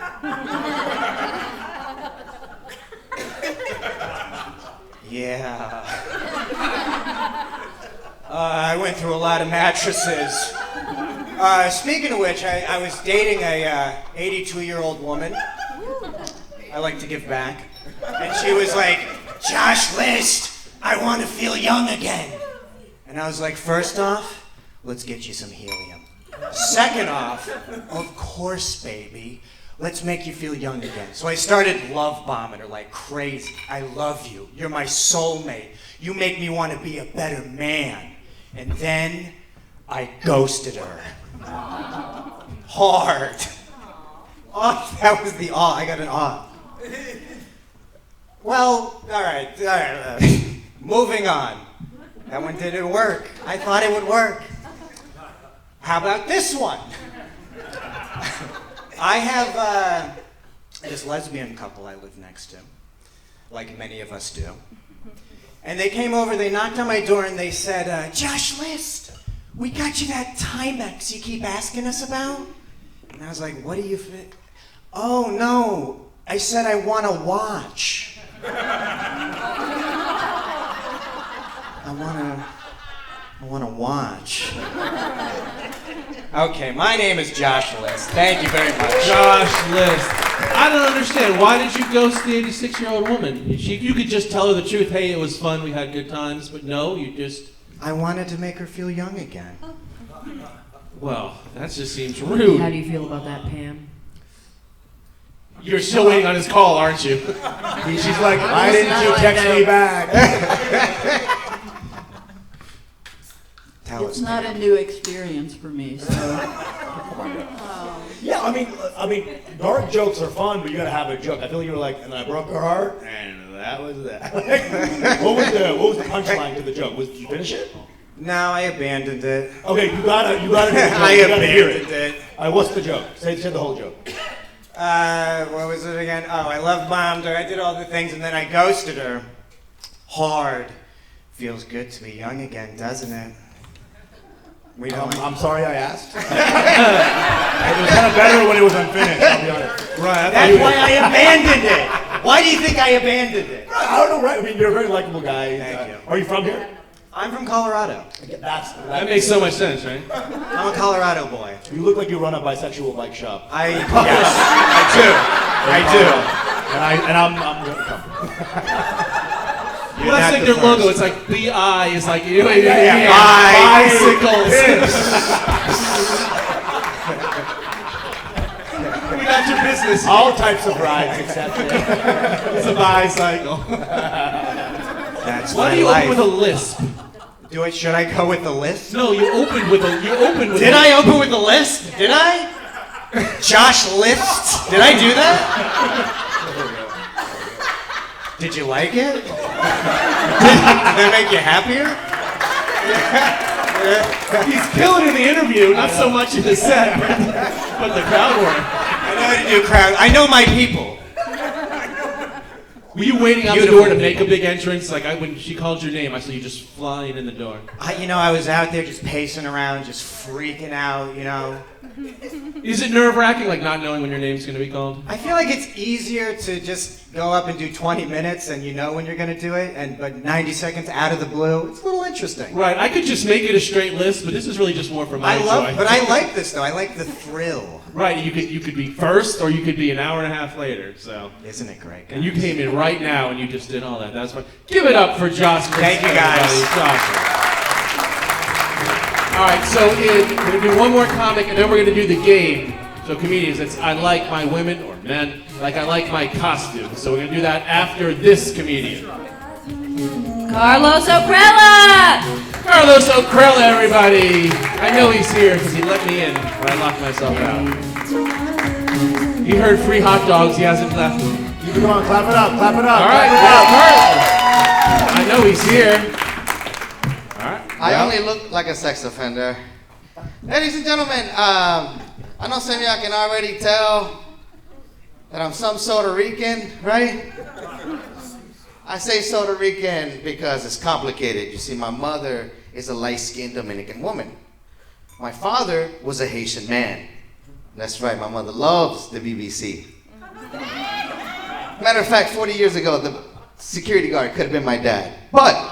Yeah. I went through a lot of mattresses. Speaking of which, I was dating a 82-year-old woman. I like to give back. And she was like, "Josh List, I want to feel young again." And I was like, first off, let's get you some helium. Second off, of course, baby, let's make you feel young again. So I started love bombing her like crazy. I love you. You're my soulmate. You make me want to be a better man. And then I ghosted her. Hard. Oh, that was the awe. I got an awe. Well, all right. Moving on. That one didn't work. I thought it would work. How about this one? I have this lesbian couple I live next to, like many of us do. And they came over, they knocked on my door, and they said, Josh List, we got you that Timex you keep asking us about? And I was like, what do you fit? Oh, no. I said I want to watch. I want to watch. Okay, my name is Josh List. Thank you very much. Josh List. I don't understand. Why did you ghost the 86-year-old woman? You could just tell her the truth. Hey, it was fun. We had good times. But no, you just... I wanted to make her feel young again. Well, that just seems rude. How do you feel about that, Pam? You're still waiting on his call, aren't you? She's like, why didn't you text me back? It's not a new experience for me, so. Yeah, I mean, dark jokes are fun, but you gotta have a joke. I feel like you were like, and I broke her heart, and that was that. what was the punchline to the joke? Did you finish it? No, I abandoned it. Okay, you gotta do the joke. I abandoned it. All right, what's the joke? Say the whole joke. What was it again? Oh, I love bombed her. I did all the things, and then I ghosted her. Hard. Feels good to be young again, doesn't it? I'm sorry I asked. It was kind of better when it was unfinished, I'll be honest. Right. That's why I abandoned it. Why do you think I abandoned it? I don't know, right? I mean, you're a very likable guy. Thank you. Are you from here? I'm from Colorado. That makes so much sense, right? I'm a Colorado boy. You look like you run a bisexual bike shop. Yes, I do. And I'm going to come. Well, that's like their logo. It's like BI is like bicycles. We got your business. All types of rides except it's a bicycle. That's Why do you open with a lisp? Should I go with the list? No, you opened with a. Did I open with the list? Did I? Josh List? Did I do that? Did you like it? Did that make you happier? He's killing in the interview, not so much in the set, but the crowd work. I know how to do crowd. I know my people. Were you waiting out the door to make a big entrance? Like when she called your name, I saw you just flying in the door. I was out there just pacing around, just freaking out, Is it nerve-wracking, like not knowing when your name's going to be called? I feel like it's easier to just go up and do 20 minutes and you know when you're going to do it, but 90 seconds out of the blue, it's a little interesting. Right, I could just make it a straight list, but this is really just more for my joy. But I like this, though. I like the thrill. Right, you could be first, or you could be an hour and a half later, so. Isn't it great, guys? And you came in right now and you just did all that. That's fun. Give it up for Josh. Thank you, guys. Josh. All right, so we're going to do one more comic, and then we're going to do the game. So comedians, it's I like my women, or men, like I like my costume. So we're going to do that after this comedian. Carlos Ocrela! Carlos Ocrela, everybody! I know he's here because he let me in when I locked myself out. He heard free hot dogs, he hasn't left. Come on, clap it up, clap it up. All right, Carlos. I know he's here. I only look like a sex offender. Ladies and gentlemen, I know some of y'all can already tell that I'm some Puerto Rican, right? I say Puerto Rican because it's complicated. You see, my mother is a light-skinned Dominican woman. My father was a Haitian man. That's right, my mother loves the BBC. Matter of fact, 40 years ago, the security guard could have been my dad. But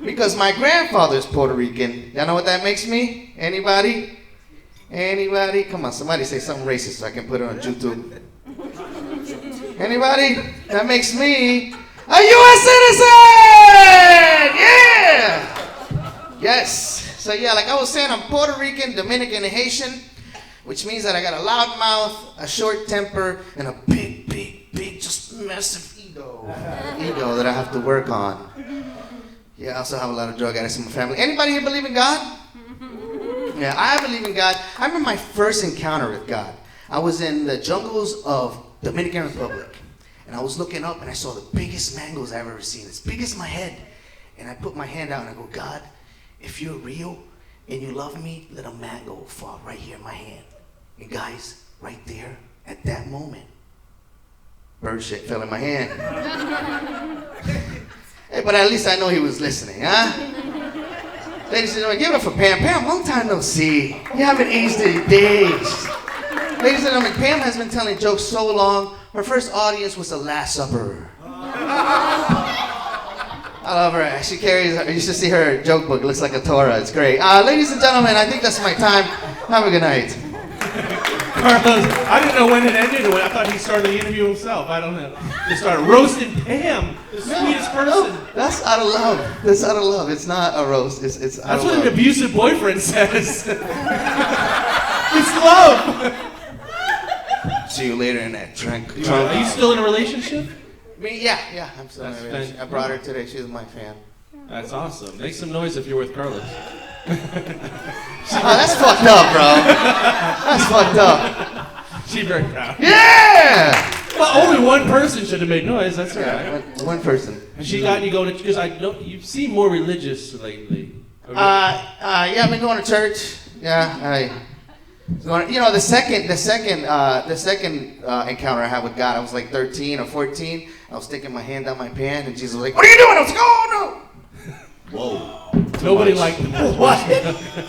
because my grandfather's Puerto Rican, y'all know what that makes me? Anybody? Anybody? Come on, somebody say something racist so I can put it on YouTube. Anybody? That makes me a U.S. citizen! Yeah! Yes. So yeah, like I was saying, I'm Puerto Rican, Dominican, and Haitian, which means that I got a loud mouth, a short temper, and a big, just massive ego that I have to work on. Yeah, I also have a lot of drug addicts in my family. Anybody here believe in God? Yeah, I believe in God. I remember my first encounter with God. I was in the jungles of Dominican Republic, and I was looking up and I saw the biggest mangoes I've ever seen, as big as my head. And I put my hand out and I go, God, if you're real and you love me, let a mango fall right here in my hand. And guys, right there, at that moment, bird shit fell in my hand. Hey, but at least I know he was listening, huh? Ladies and gentlemen, give it up for Pam. Pam, long time no see. You haven't aged any days. Ladies and gentlemen, Pam has been telling jokes so long, her first audience was the Last Supper. I love her. She carries, you should see her joke book. It looks like a Torah. It's great. Ladies and gentlemen, I think that's my time. Have a good night. Carlos, I didn't know when it ended. I thought he started the interview himself. I don't know. He started roasting Pam, the sweetest person. No, that's out of love. That's out of love. It's not a roast. It's out that's of love. That's what an abusive boyfriend says. It's love. See you later in that trunk. Are you still in a relationship? Yeah, I'm still in a relationship. I brought her today. She's my fan. That's awesome. Make some noise if you're with Carlos. That's fucked up, bro. That's fucked up. She's very proud. Yeah! Well, only one person should have made noise. That's all right. One person. And she got you going to, because I know you seem more religious lately. Yeah, I've been going to church. Yeah, the second encounter I had with God, I was like 13 or 14. I was sticking my hand down my pants, and Jesus was like, "What are you doing?" I was like, "Oh no!" Whoa. Nobody liked it. What?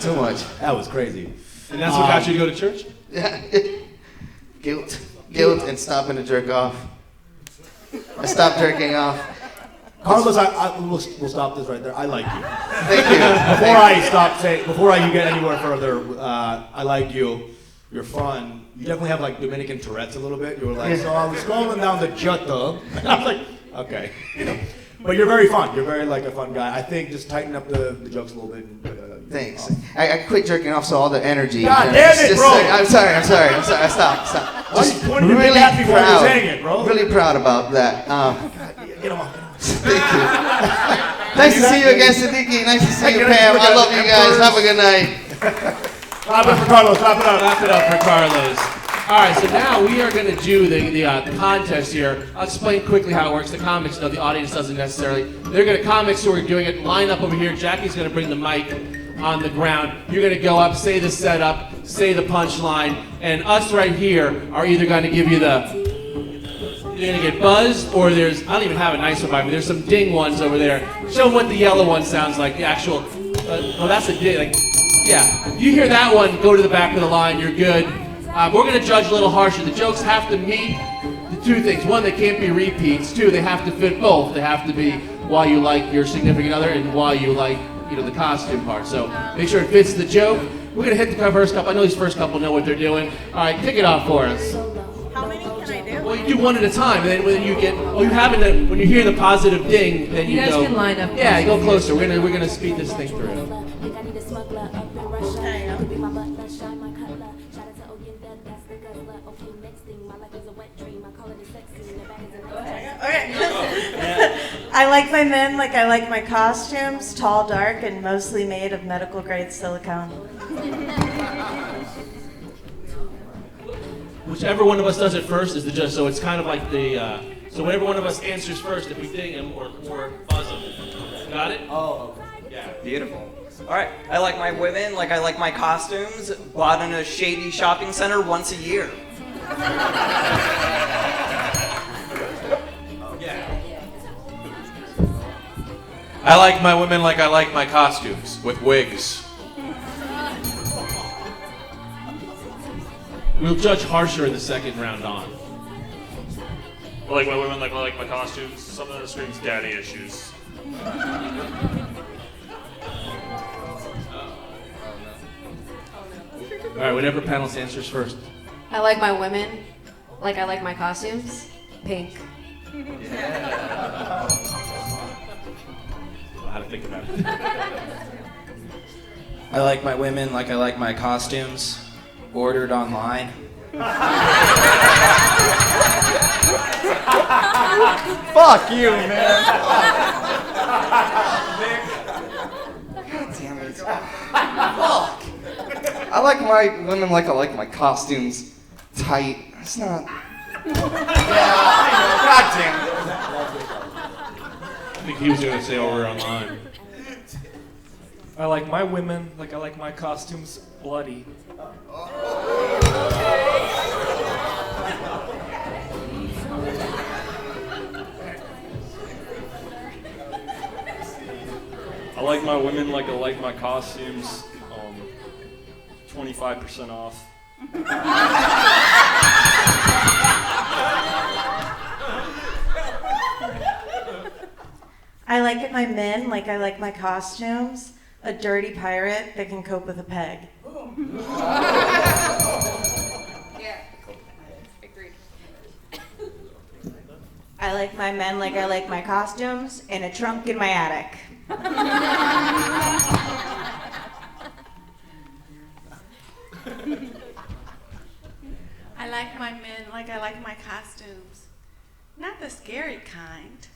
Too much. That was crazy. And that's what got you to go to church? Yeah. Guilt, and stopping to jerk off. I stopped jerking off. Carlos, we'll stop this right there. I like you. Thank you. Before you get anywhere further, I like you. You're fun. You definitely have like Dominican Tourette's a little bit. You were like, so I was scrolling down the Jota, and I was like, okay. But you're very fun. You're very like a fun guy. I think just tighten up the jokes a little bit. Thanks. I quit jerking off, so all the energy. God damn it, bro! I'm sorry. I stop. Just really proud. Really proud about that. Get him off. Thank you. Nice to see you again, Siddquee. Nice to see you, Pam. I love you guys. Have a good night. Clap it up for Carlos. Clap it up. Clap it up for Carlos. All right, so now we are going to do the contest here. I'll explain quickly how it works. The comics know, the audience doesn't necessarily. They're going to comics who are doing it. Line up over here. Jackie's going to bring the mic on the ground. You're going to go up, say the setup, say the punchline, and us right here are either going to give you you're going to get buzzed, or there's, I don't even have a nice one by me. There's some ding ones over there. Show them what the yellow one sounds like, the actual, that's a ding, like, yeah. You hear that one, go to the back of the line, you're good. We're going to judge a little harsher. The jokes have to meet the two things. One, they can't be repeats. Two, they have to fit both. They have to be why you like your significant other and why you like, the costume part. So make sure it fits the joke. We're going to hit the first couple. I know these first couple know what they're doing. All right, kick it off for us. How many can I do? Well, you do one at a time, and then when you get, when you hear the positive ding, then you guys go. can line up. Yeah, you go closer. We're gonna speed this thing through. Okay. I like my men like I like my costumes, tall, dark, and mostly made of medical grade silicone. Whichever one of us does it first is the judge. So it's kind of like so whatever one of us answers first, if we ding him or buzz him. Got it? Oh, okay. Yeah. Beautiful. All right. I like my women like I like my costumes. Bought in a shady shopping center once a year. I like my women like I like my costumes, with wigs. We'll judge harsher in the second round on. I like my women like I like my costumes. Something that screams daddy issues. All right, whatever panelist answers first. I like my women like I like my costumes. Pink. Yeah. How to think about it. I like my women like I like my costumes. ordered online. Fuck you, man. God damn it. Fuck. I like my women like I like my costumes tight. It's not. Yeah, I know. God damn it. I think he was going to say order online. I like my women like I like my costumes bloody. I like my women like I like my costumes. 25% off. I like my men like I like my costumes. A dirty pirate that can cope with a peg. Yeah, agreed. I like my men like I like my costumes. In a trunk in my attic. I like my men like I like my costumes. Not the scary kind.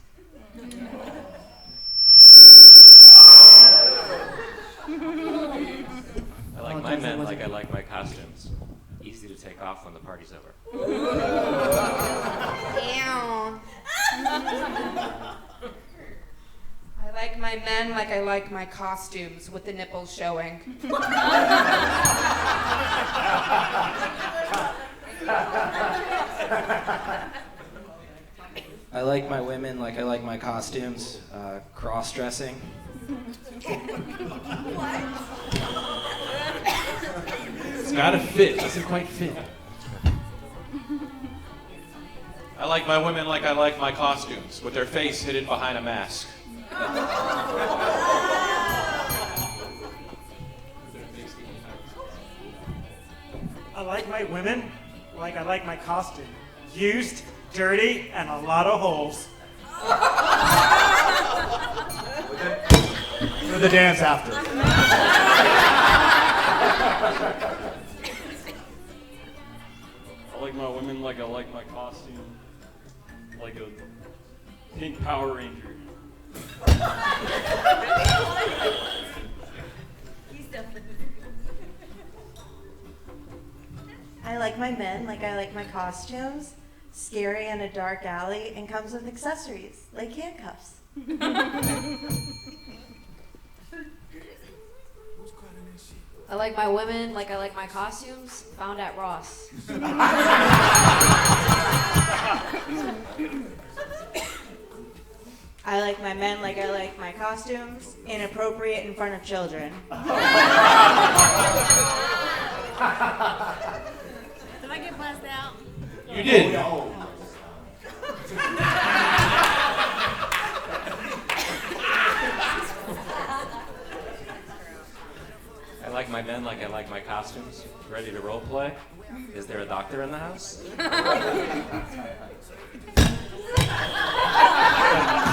I like my men like I like my costumes. Easy to take off when the party's over. Ew. I like my men like I like my costumes with the nipples showing. I like my women like I like my costumes. Cross-dressing. It's got to fit. Doesn't quite fit. I like my women like I like my costumes, with their face hidden behind a mask. I like my women like I like my costume. Used, dirty, and a lot of holes. For the dance after. I like my women like I like my costume. Like a pink Power Ranger. I like my men like I like my costumes. Scary in a dark alley and comes with accessories like handcuffs. I like my women like I like my costumes. Found at Ross. I like my men like I like my costumes. Inappropriate in front of children. Did I get buzzed out? You did. I like my men like I like my costumes. Ready to role play? Is there a doctor in the house?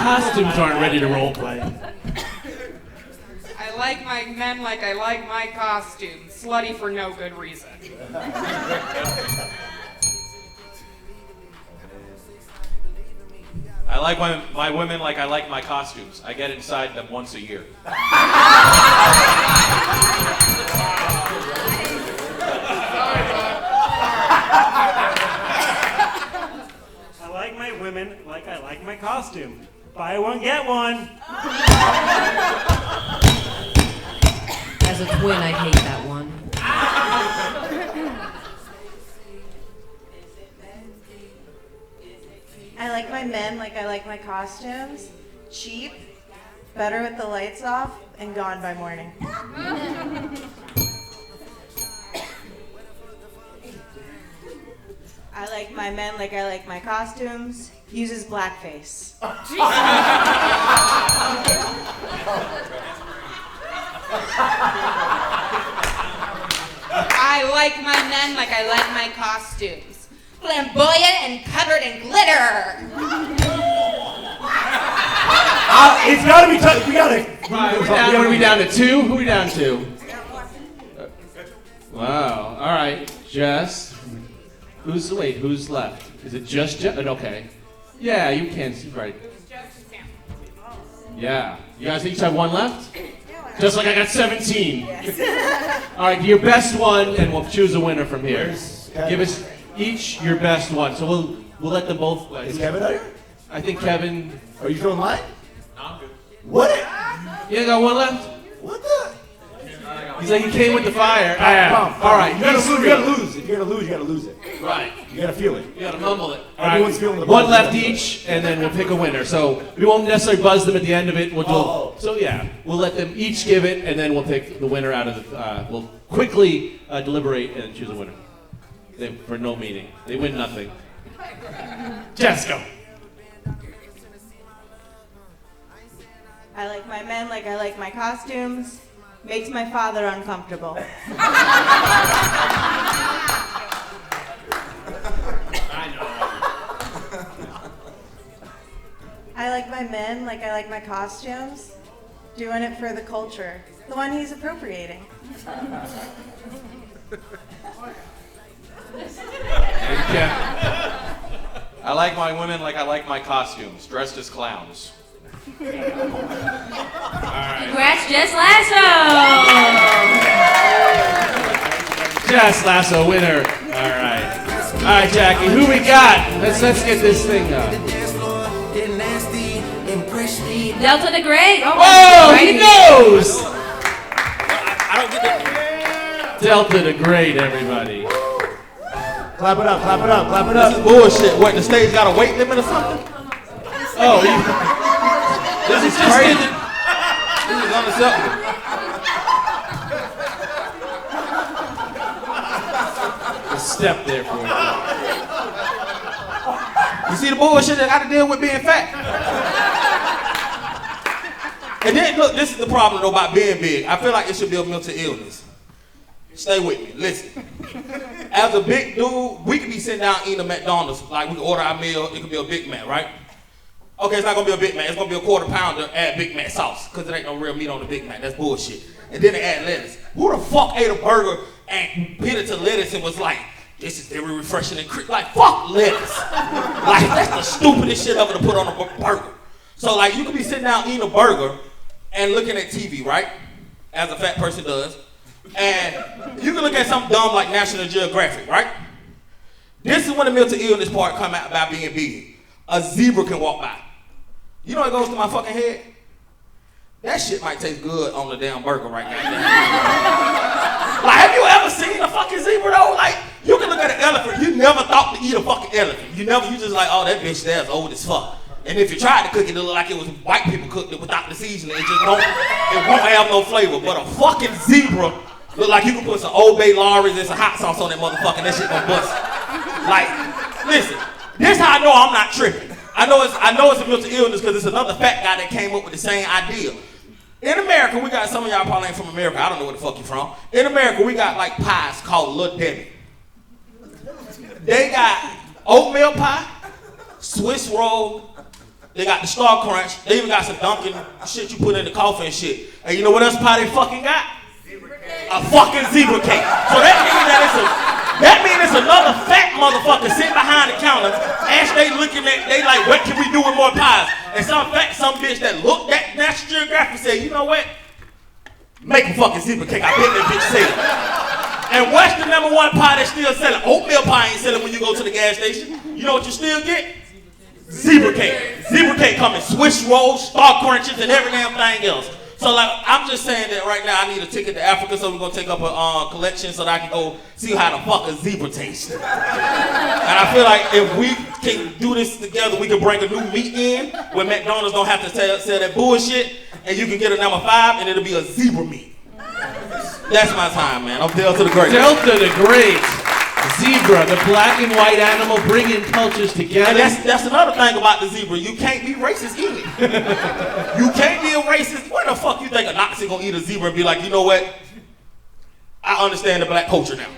Costumes aren't ready to role play. I like my men like I like my costumes. Slutty for no good reason. I like my women like I like my costumes. I get inside them once a year. I like my women like I like my costume. Buy one, get one. As a twin, I hate that one. I like my men like I like my costumes. Cheap, better with the lights off, and gone by morning. I like my men like I like my costumes. Uses blackface. I like my men like I like my costumes. Flamboyant and covered in glitter. It's gotta be we gotta. Right, what are we down to? 2? Who are we down to? Wow. All right, Jess. Who's left? Is it just Jess? Okay. Yeah, you can. Right. Yeah. You guys each have one left? Just like I got 17. All right, your best one, and we'll choose a winner from here. Give us each your best one. So we'll let them both. Is Kevin out here? I think Kevin. Are you doing mine? No, I'm good. What? You got one left? What the? He's like, he came with the fire. All right, you gotta lose. If you're gonna lose, you gotta lose it. Right. You gotta feel it. You gotta mumble it. Everyone's feeling the one buzz. left each, and then we'll pick a winner. So we won't necessarily buzz them at the end of it. So yeah, we'll let them each give it, and then we'll pick the winner out of the. We'll quickly deliberate and choose a winner. For no meaning, they win nothing. Jess, go. I like my men like I like my costumes. Makes my father uncomfortable. I like my men like I like my costumes. Doing it for the culture. The one he's appropriating. I like my women like I like my costumes, dressed as clowns. Congrats, Jess Lasso! Jess Lasso, winner. All right, Jackie, who we got? Let's get this thing up. Deltadagreat. Oh, he knows! I don't get that. Deltadagreat, everybody. Clap it up, clap it up, clap it up. This is bullshit. What, the stage got a weight limit or something? Oh, this is crazy. This is unacceptable. A step there for you. You see the bullshit that I got to deal with being fat? And then, look, this is the problem, though, about being big. I feel like it should be a mental illness. Stay with me. Listen. As a big dude, we could be sitting down eating a McDonald's. Like, we can order our meal. It could be a Big Mac, right? Okay, it's not going to be a Big Mac. It's going to be a quarter pounder, add Big Mac sauce. Because there ain't no real meat on the Big Mac. That's bullshit. And then they add lettuce. Who the fuck ate a burger and bit it to lettuce and was like, this is very refreshing and like, fuck lettuce. Like, that's the stupidest shit ever to put on a burger. So, like, you could be sitting down eating a burger and looking at TV, right? As a fat person does. And you can look at something dumb like National Geographic, right? This is when the mental illness part come out about being big. A zebra can walk by. You know what goes to my fucking head? That shit might taste good on the damn burger right now. Like, have you ever seen a fucking zebra though? Like, you can look at an elephant. You never thought to eat a fucking elephant. You just like, oh, that bitch there's old as fuck. And if you tried to cook it, it looked like it was white people cooked it without the seasoning. It won't have no flavor. But a fucking zebra look like you can put some Old Bay Lawry's and some hot sauce on that motherfucker and that shit gonna bust. Like, listen, this how I know I'm not tripping. I know it's a mental illness because it's another fat guy that came up with the same idea. In America, we got, some of y'all probably ain't from America. I don't know where the fuck you from. In America, we got like pies called Little Debbie. They got oatmeal pie, Swiss roll, they got the Star Crunch, they even got some Dunkin' shit you put in the coffee and shit. And you know what else pie they fucking got? A fucking zebra cake. So that means it's another fat motherfucker sitting behind the counter as they looking at, they like, what can we do with more pies? And some bitch that looked at National Geographic said, you know what? Make a fucking zebra cake. I bet that bitch said. And what's the number one pie that's still selling? Oatmeal pie ain't selling when you go to the gas station. You know what you still get? Zebra cake. Zebra cake coming Swiss rolls, Star Crunches, and every damn thing else. So like, I'm just saying that right now I need a ticket to Africa, so we're gonna take up a collection so that I can go see how the fuck a zebra tastes. And I feel like if we can do this together, we can bring a new meat in where McDonald's don't have to sell that bullshit, and you can get a number 5 and it'll be a zebra meat. That's my time, man. I'm Deltadagreat. Deltadagreat. Zebra, the black and white animal bringing cultures together. And that's another thing about the zebra. You can't be racist eating. You can't be a racist. What the fuck you think a Nazi gonna eat a zebra and be like, you know what? I understand the black culture now.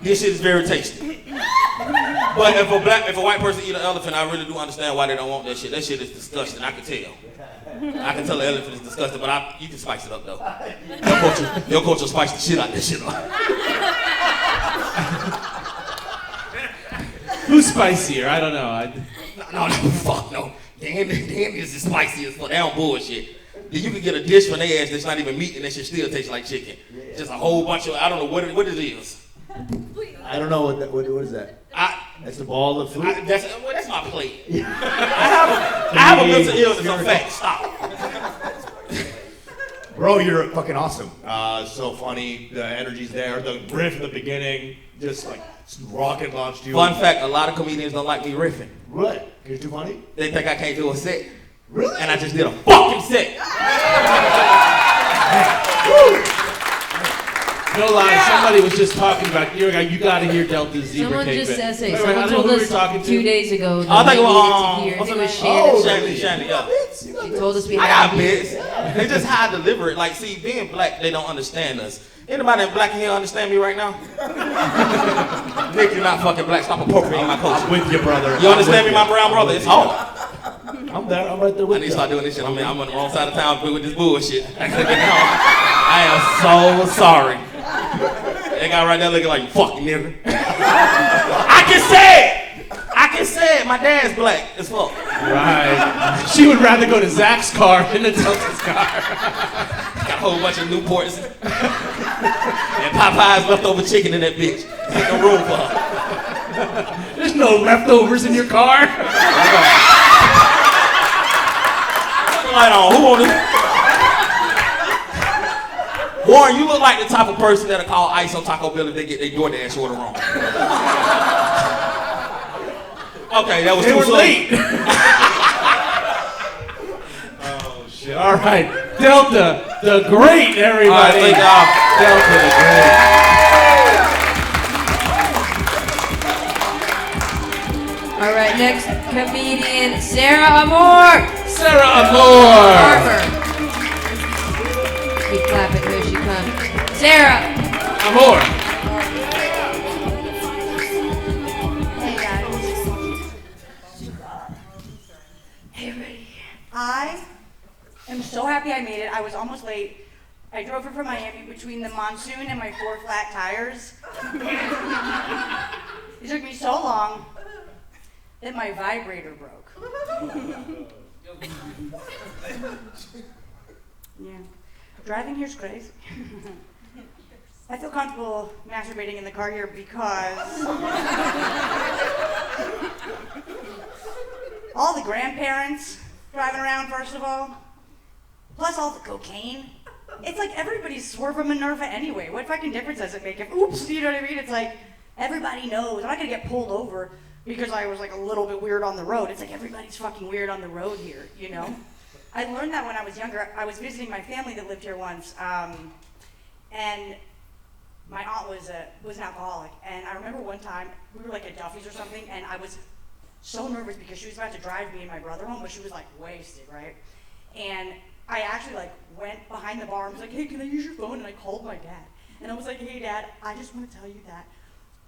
This shit is very tasty. But if a white person eat an elephant, I really do understand why they don't want that shit. That shit is disgusting. I can tell. I can tell the elephant is disgusting, but you can spice it up though. Your coach will spice the shit out of this shit. Who's spicier? I don't know. No, fuck no. The Indians is spicy as fuck. They don't bullshit. You can get a dish from their ass that's not even meat and that shit still tastes like chicken. Just a whole bunch of, I don't know what it is. I don't know what is that? That's the ball of food? That's my plate. I have a mental illness, I'm fat. Stop. Bro, you're fucking awesome. So funny. The energy's there. The riff in the beginning, just like rocket launched you. Fun fact, a lot of comedians don't like me riffing. What? You're too funny? They think I can't do a set. Really? And I just did a fucking set. No lie, somebody was just talking about, you gotta hear Delta's zebra Someone cake just bit. said, Wait, someone I don't know told who we us were talking 2 to. days ago that I think we needed to hear. I think it was Shannon. Shannon. She told us we I had got bits. They just how I deliver it. Like, see, being black, they don't understand us. Anybody in black in here understand me right now? Nick, you're not fucking black. Stop appropriating my culture. I'm with you, brother. You understand me, my brown brother? It's hard. I'm there. I'm right there with you. I need to start doing this shit. I'm on the wrong side of town with this bullshit. I am so sorry. That guy right there looking like, you fucking nigga. I can say it. My dad's black as fuck. Right. She would rather go to Zach's car than to Delta's car. Got a whole bunch of Newports and Popeye's leftover chicken in that bitch. Ain't no room for her. There's no leftovers in your car. Light on. Who on this? Warren, you look like the type of person that'll call ICE on Taco Bell if they get their DoorDash order wrong. Okay, that was They too were slow. late. Oh shit! All right, Delta the Great, everybody. All right, thank y'all. Delta the Great. All right, next comedian, Sarah Amor. Sarah Amor. Farmer. Keep clapping, here she comes. Sarah Amor. Hey guys. Hey everybody. I am so happy I made it. I was almost late. I drove her from Miami between the monsoon and my 4 flat tires. It took me so long that my vibrator broke. Yeah. Driving here's crazy. I feel comfortable masturbating in the car here because all the grandparents driving around, first of all, plus all the cocaine. It's like everybody's swerving Minerva anyway. What fucking difference does it make if, oops, you know what I mean? It's like everybody knows. I'm not gonna get pulled over because I was like a little bit weird on the road. It's like everybody's fucking weird on the road here, you know? I learned that when I was younger. I was visiting my family that lived here once, and my aunt was an alcoholic. And I remember one time, we were like at Duffy's or something, and I was so nervous because she was about to drive me and my brother home, but she was like wasted, right? And I actually like went behind the bar and was like, hey, can I use your phone? And I called my dad. And I was like, hey Dad, I just want to tell you that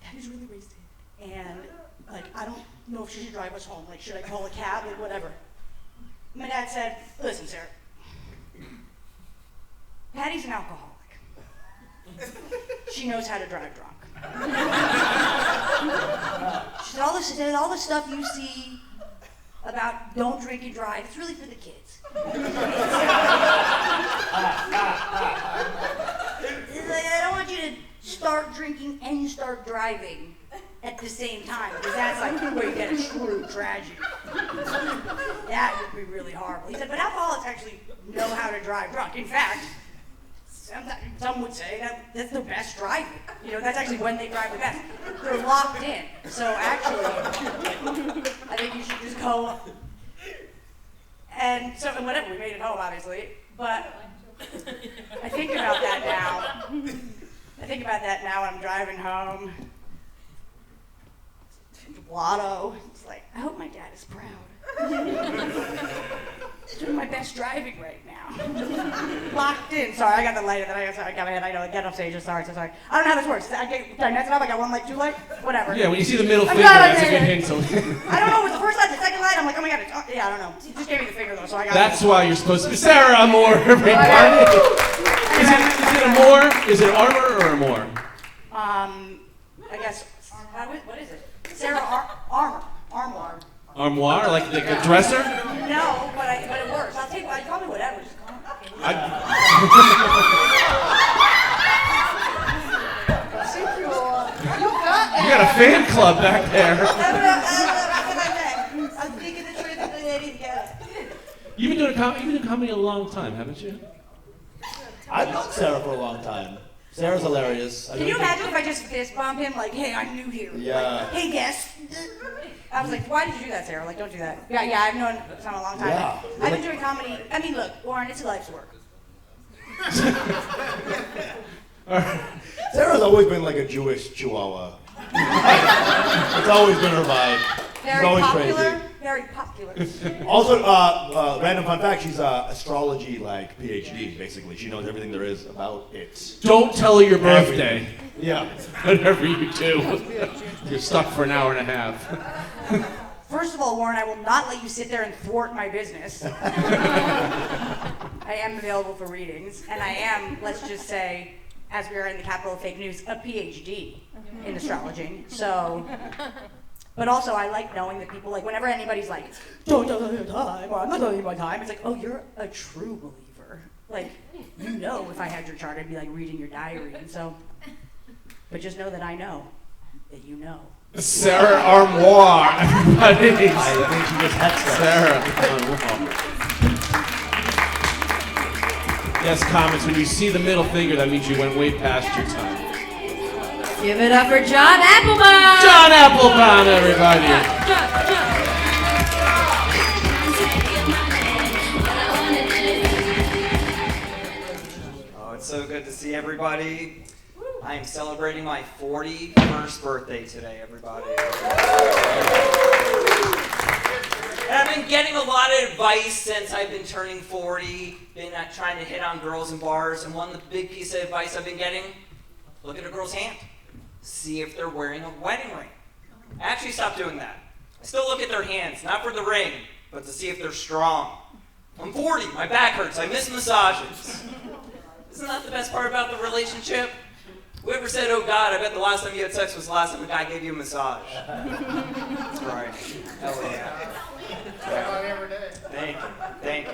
Dad is really wasted. And like, I don't know if she should drive us home. Like, should I call a cab? Like, whatever. My dad said, listen, Sarah, Patty's an alcoholic. She knows how to drive drunk. She said, all the stuff you see about don't drink and drive, it's really for the kids. It's like, I don't want you to start drinking and start driving at the same time, because that's like where you get a true tragedy. That would be really horrible. He said, but alcoholics actually know how to drive drunk. In fact, some would say that's their best driving. You know, that's actually when they drive the best. They're locked in. So actually, I think you should just go. And so, and whatever, we made it home, obviously. But I think about that now when I'm driving home. Lotto. It's like, I hope my dad is proud. Doing my best driving right now. Locked in. Sorry, I got the light. I got my head. I know. Get off stage. Sorry. So sorry. I don't know how this works. Did I mess it up? I got one light, two light? Whatever. Yeah, when you see the middle I'm finger, glad I that's a made good it. hint. So. I don't know. It was the first light, the second light. I'm like, oh my god, yeah, I don't know. He just gave me the finger though, so I got That's why you're supposed to be Sarah Amore, everybody. Is it Amore? Is it Armor or Amore? I guess, what is it? Sarah Armour. Armoire, like a dresser? No, but it works. I'll take, call me whatever. Just call me. You got a fan club back there. I'm speaking the truth and the lady together. You've been doing comedy a long time, haven't you? I've known Sarah for a long time. Sarah's hilarious. Can you imagine if I just fist bump him like, hey, I'm new here. Yeah. Like, hey, guest. I was like, why did you do that, Sarah? Like, don't do that. Yeah, I've known Sam a long time. Yeah. I've been doing comedy. I mean, look, Warren, it's a life's work. Sarah's always been like a Jewish chihuahua. It's always been her vibe. Very always popular. crazy. Very popular. Also, random fun fact, she's astrology like PhD, basically. She knows everything there is about it. Don't tell her your birthday. Yeah. Whatever you do. You're stuck for an hour and a half. First of all, Warren, I will not let you sit there and thwart my business. I am available for readings, and I am, let's just say, as we are in the capital of fake news, a PhD in astrology. So, but also I like knowing that people, like, whenever anybody's like, don't tell me your time, or I'm not telling you my time, it's like, oh, you're a true believer. Like, you know, if I had your chart, I'd be like reading your diary, and so, but just know that I know that you know. Sarah Armoire, everybody. I think she just had Sarah Armoire. Yes, comments. When you see the middle finger, that means you went way past your time. Give it up for Jon Appelbaum. Jon Appelbaum, everybody. Oh, it's so good to see everybody. I am celebrating my 41st birthday today, everybody. And I've been getting a lot of advice since I've been turning 40, been trying to hit on girls in bars, and one of the big pieces of advice I've been getting, look at a girl's hand. See if they're wearing a wedding ring. I actually stopped doing that. I still look at their hands, not for the ring, but to see if they're strong. I'm 40, my back hurts, I miss massages. Isn't that the best part about the relationship? Whoever said, oh God, I bet the last time you had sex was the last time a guy gave you a massage. That's right. Hell yeah. Thank you. Thank you.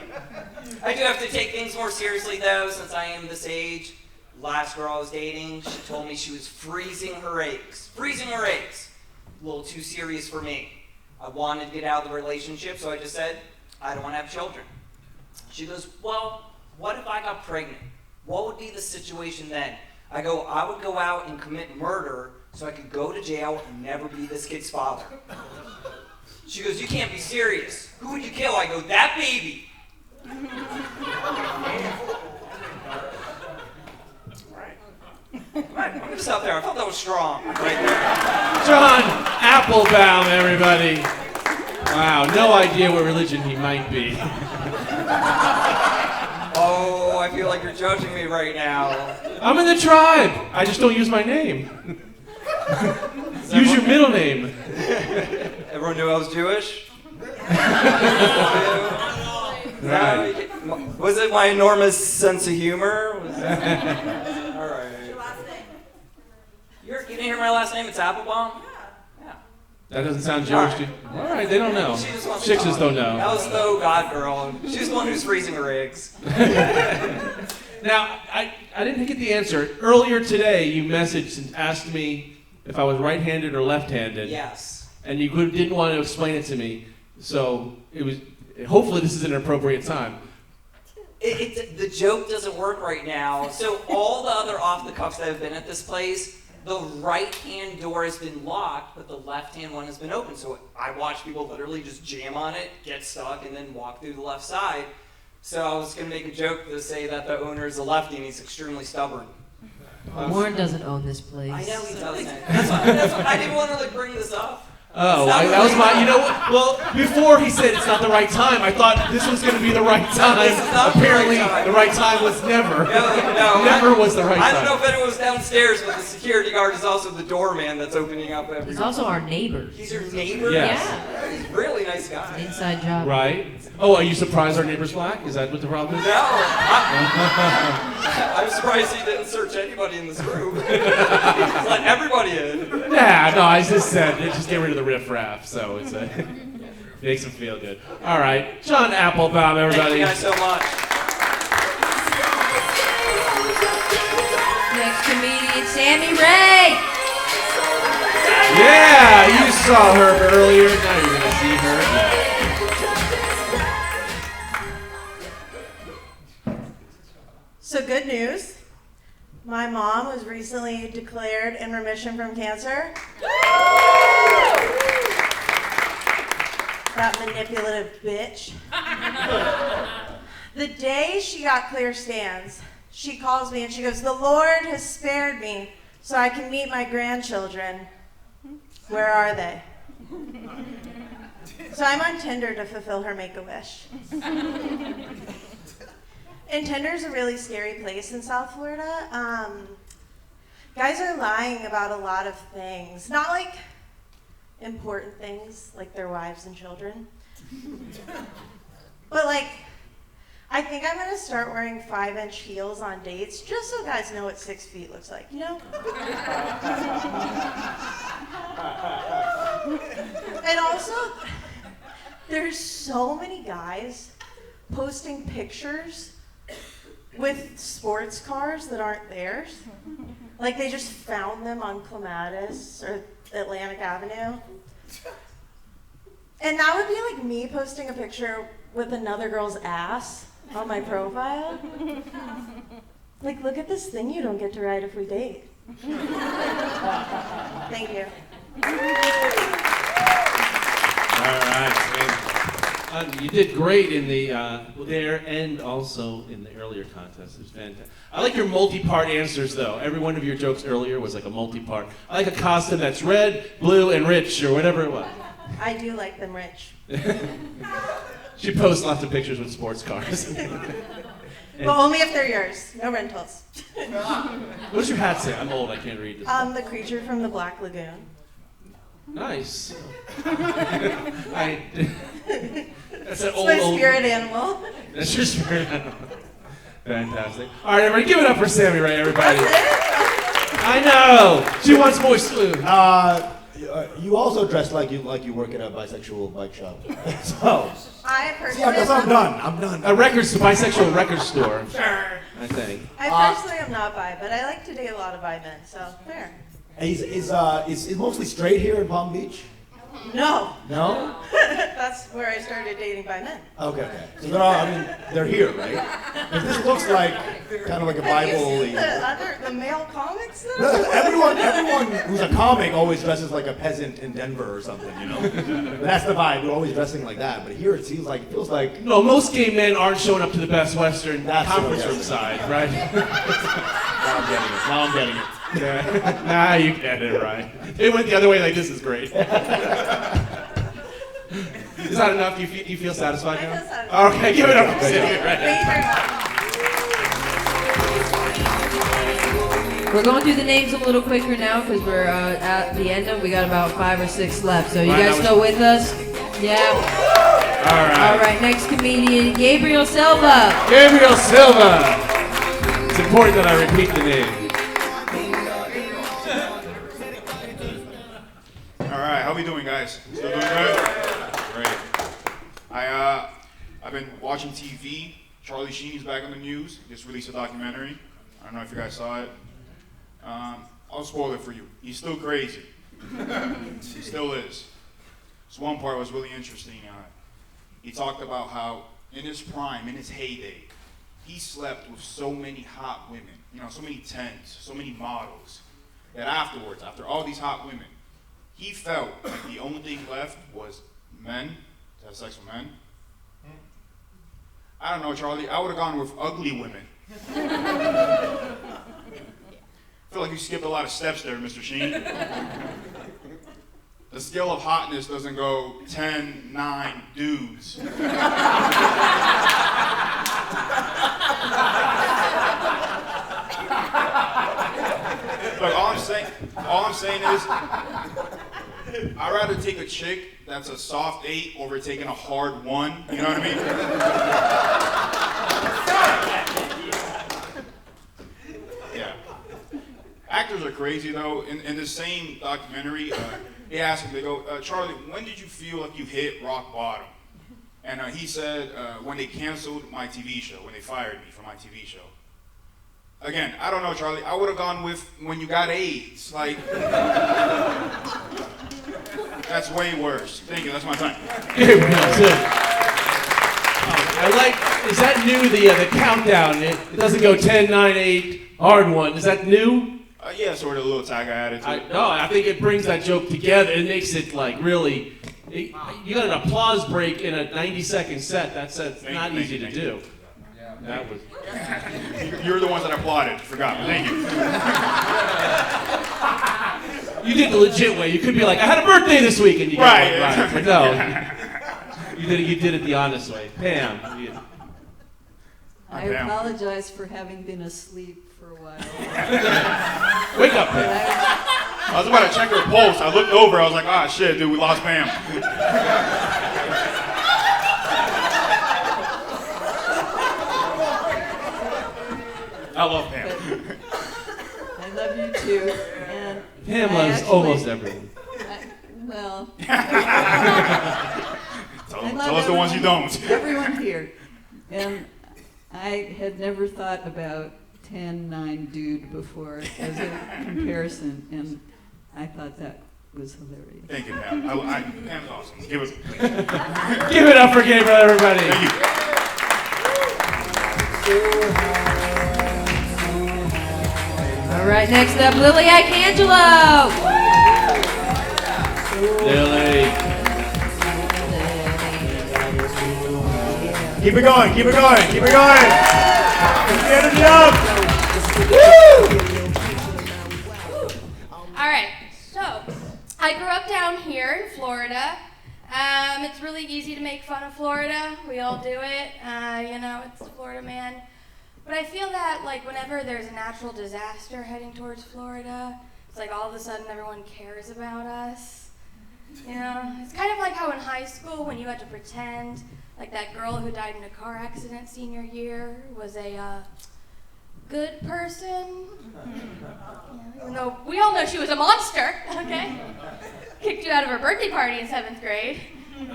I do have to take things more seriously though, since I am this age. Last girl I was dating, she told me she was freezing her eggs. Freezing her eggs. A little too serious for me. I wanted to get out of the relationship, so I just said, I don't want to have children. She goes, well, what if I got pregnant? What would be the situation then? I go, I would go out and commit murder so I could go to jail and never be this kid's father. She goes, you can't be serious. Who would you kill? I go, that baby. I'm just out there. I thought that was strong. Right there. Jon Appelbaum, everybody. Wow, no idea what religion he might be. Oh, I feel like you're judging me right now. I'm in the tribe. I just don't use my name. Use your middle name. Everyone knew I was Jewish? Right. Was it my enormous sense of humor? All right. You didn't hear my last name? It's Appelbaum? Yeah. That doesn't sound Jewish to you? All right, they don't know. She just wants to Chicks talk. don't know. That was the oh God girl. She's the one who's freezing her eggs. Now, I didn't get the answer. Earlier today, you messaged and asked me if I was right-handed or left-handed. Yes. And you didn't want to explain it to me. So it was. Hopefully, this is an appropriate time. The joke doesn't work right now. So all the other off-the-cuffs that have been at this place, the right-hand door has been locked, but the left-hand one has been open. So I watch people literally just jam on it, get stuck, and then walk through the left side. So I was going to make a joke to say that the owner is a lefty and he's extremely stubborn. Warren doesn't own this place. I know he doesn't. That's why I didn't want to bring this up. Oh, that was my, you know what? Well, before he said it's not the right time, I thought this was going to be the right time. Apparently, the right time was never. No, never was the right time. I don't know if anyone was downstairs, but the security guard is also the doorman that's opening up every. He's also our neighbor. He's your neighbor? Yes. Yeah. He's a really nice guy. Inside job. Right? Oh, are you surprised our neighbor's black? Is that what the problem is? No. I'm surprised he didn't search anybody in this room. Just let everybody in. Nah, no, I just said, just get rid of the riffraff, so it's makes him feel good. All right, Jon Appelbaum, everybody. Thank you guys so much. Next comedian, Sammy Ray. Yeah, you saw her earlier, now you're gonna see her. So good news. My mom was recently declared in remission from cancer. That manipulative bitch. The day she got clear stands, she calls me and she goes, "The Lord has spared me so I can meet my grandchildren. Where are they?" So I'm on Tinder to fulfill her make-a-wish. And Tinder's a really scary place in South Florida. Guys are lying about a lot of things. Not like important things, like their wives and children. But like, I think I'm gonna start wearing 5-inch heels on dates, just so guys know what 6 feet looks like, you know? And also, there's so many guys posting pictures with sports cars that aren't theirs. Like they just found them on Clematis or Atlantic Avenue. And that would be like me posting a picture with another girl's ass on my profile. Like, look at this thing you don't get to ride if we date. Thank you. All right. You did great in the there and also in the earlier contest. It was fantastic. I like your multi-part answers, though. Every one of your jokes earlier was like a multi-part. I like a costume that's red, blue, and rich, or whatever it was. I do like them rich. She posts lots of pictures with sports cars. But only if they're yours. No rentals. What does your hat say? I'm old. I can't read this. The creature from the Black Lagoon. Nice. That's an It's old, my old spirit animal. That's your spirit animal. Fantastic. All right, everybody, give it up for Sammy Ray, everybody. I know. She wants more slew. You also dress like you work at a bisexual bike shop. So. I personally. Yeah, because I'm done. I'm done. A bisexual record store. Sure. I think. I personally am not bi, but I like to date a lot of bi men, so fair. Is mostly straight here in Palm Beach? No. No? That's where I started dating bi men. Okay. So they're all, they're here, right? 'Cause this looks like kind of like a Bible. The male comics though? No, everyone who's a comic always dresses like a peasant in Denver or something, you know? But that's the vibe. We're always dressing like that. But here it feels like. No, most gay men aren't showing up to the Best Western conference what room side, right? Now I'm getting it. Yeah. Nah, you get it right. It went the other way. Like, this is great. Is that enough? You feel satisfied now? Okay, give it up for Sammy Ray. We're going through the names a little quicker now because we're at the end of. We got about 5 or 6 left. So you guys still with us? Yeah. All right. All right. Next comedian, Gabriel Silva. Gabriel Silva. It's important that I repeat the name. All right, how we doing, guys? Still doing good? Great. I've been watching TV. Charlie Sheen's back on the news. Just released a documentary. I don't know if you guys saw it. I'll spoil it for you. He's still crazy. He still is. So one part was really interesting. He talked about how in his prime, in his heyday, he slept with so many hot women, so many tens, so many models, that afterwards, after all these hot women, he felt like the only thing left was men, to have sex with men. I don't know, Charlie, I would have gone with ugly women. I feel like you skipped a lot of steps there, Mr. Sheen. the scale of hotness doesn't go 10, 9 dudes. Look, all I'm saying is, I'd rather take a chick that's a soft 8 over taking a hard 1. You know what I mean? Yeah. Actors are crazy though. In the same documentary, they asked him, they go, Charlie, when did you feel like you hit rock bottom? And he said, when they canceled my TV show, when they fired me from my TV show. Again, I don't know, Charlie. I would have gone with when you got AIDS. Like, that's way worse. Thank you. That's my time. I like. Is that new? The countdown. It doesn't go 10, 9, 8, hard 1. Is that new? Yeah, sort of a little tag I added to it. No, I think it brings that joke together. It makes it like really. You got an applause break in a 90-second set. That's not easy to do. That was. You're the ones that applauded. Forgot. Thank you. You did the legit way. You could be like, I had a birthday this week, and you got it right. But no, you did it the honest way. Pam. I apologize for having been asleep for a while. Wake up, Pam. I was about to check her pulse. I looked over. I was like, ah, shit, dude, we lost Pam. I love Pam. I love you too. And Pam loves almost everyone. Well, tell us the ones you don't. Everyone here. And I had never thought about 10, 9 dude before as a comparison, and I thought that was hilarious. Thank you, Pam. Pam's awesome. Give it up for Gabriel, everybody. Thank you. All right, next up, Lily Icangelo. Lily. Keep it going, keep it going, keep it going. Get it up. All right, so I grew up down here in Florida. It's really easy to make fun of Florida. We all do it. It's the Florida man. But I feel that, like, whenever there's a natural disaster heading towards Florida, it's like all of a sudden everyone cares about us. You know, it's kind of like how in high school when you had to pretend like that girl who died in a car accident senior year was a good person. Even though we all know she was a monster, okay? Kicked you out of her birthday party in 7th grade.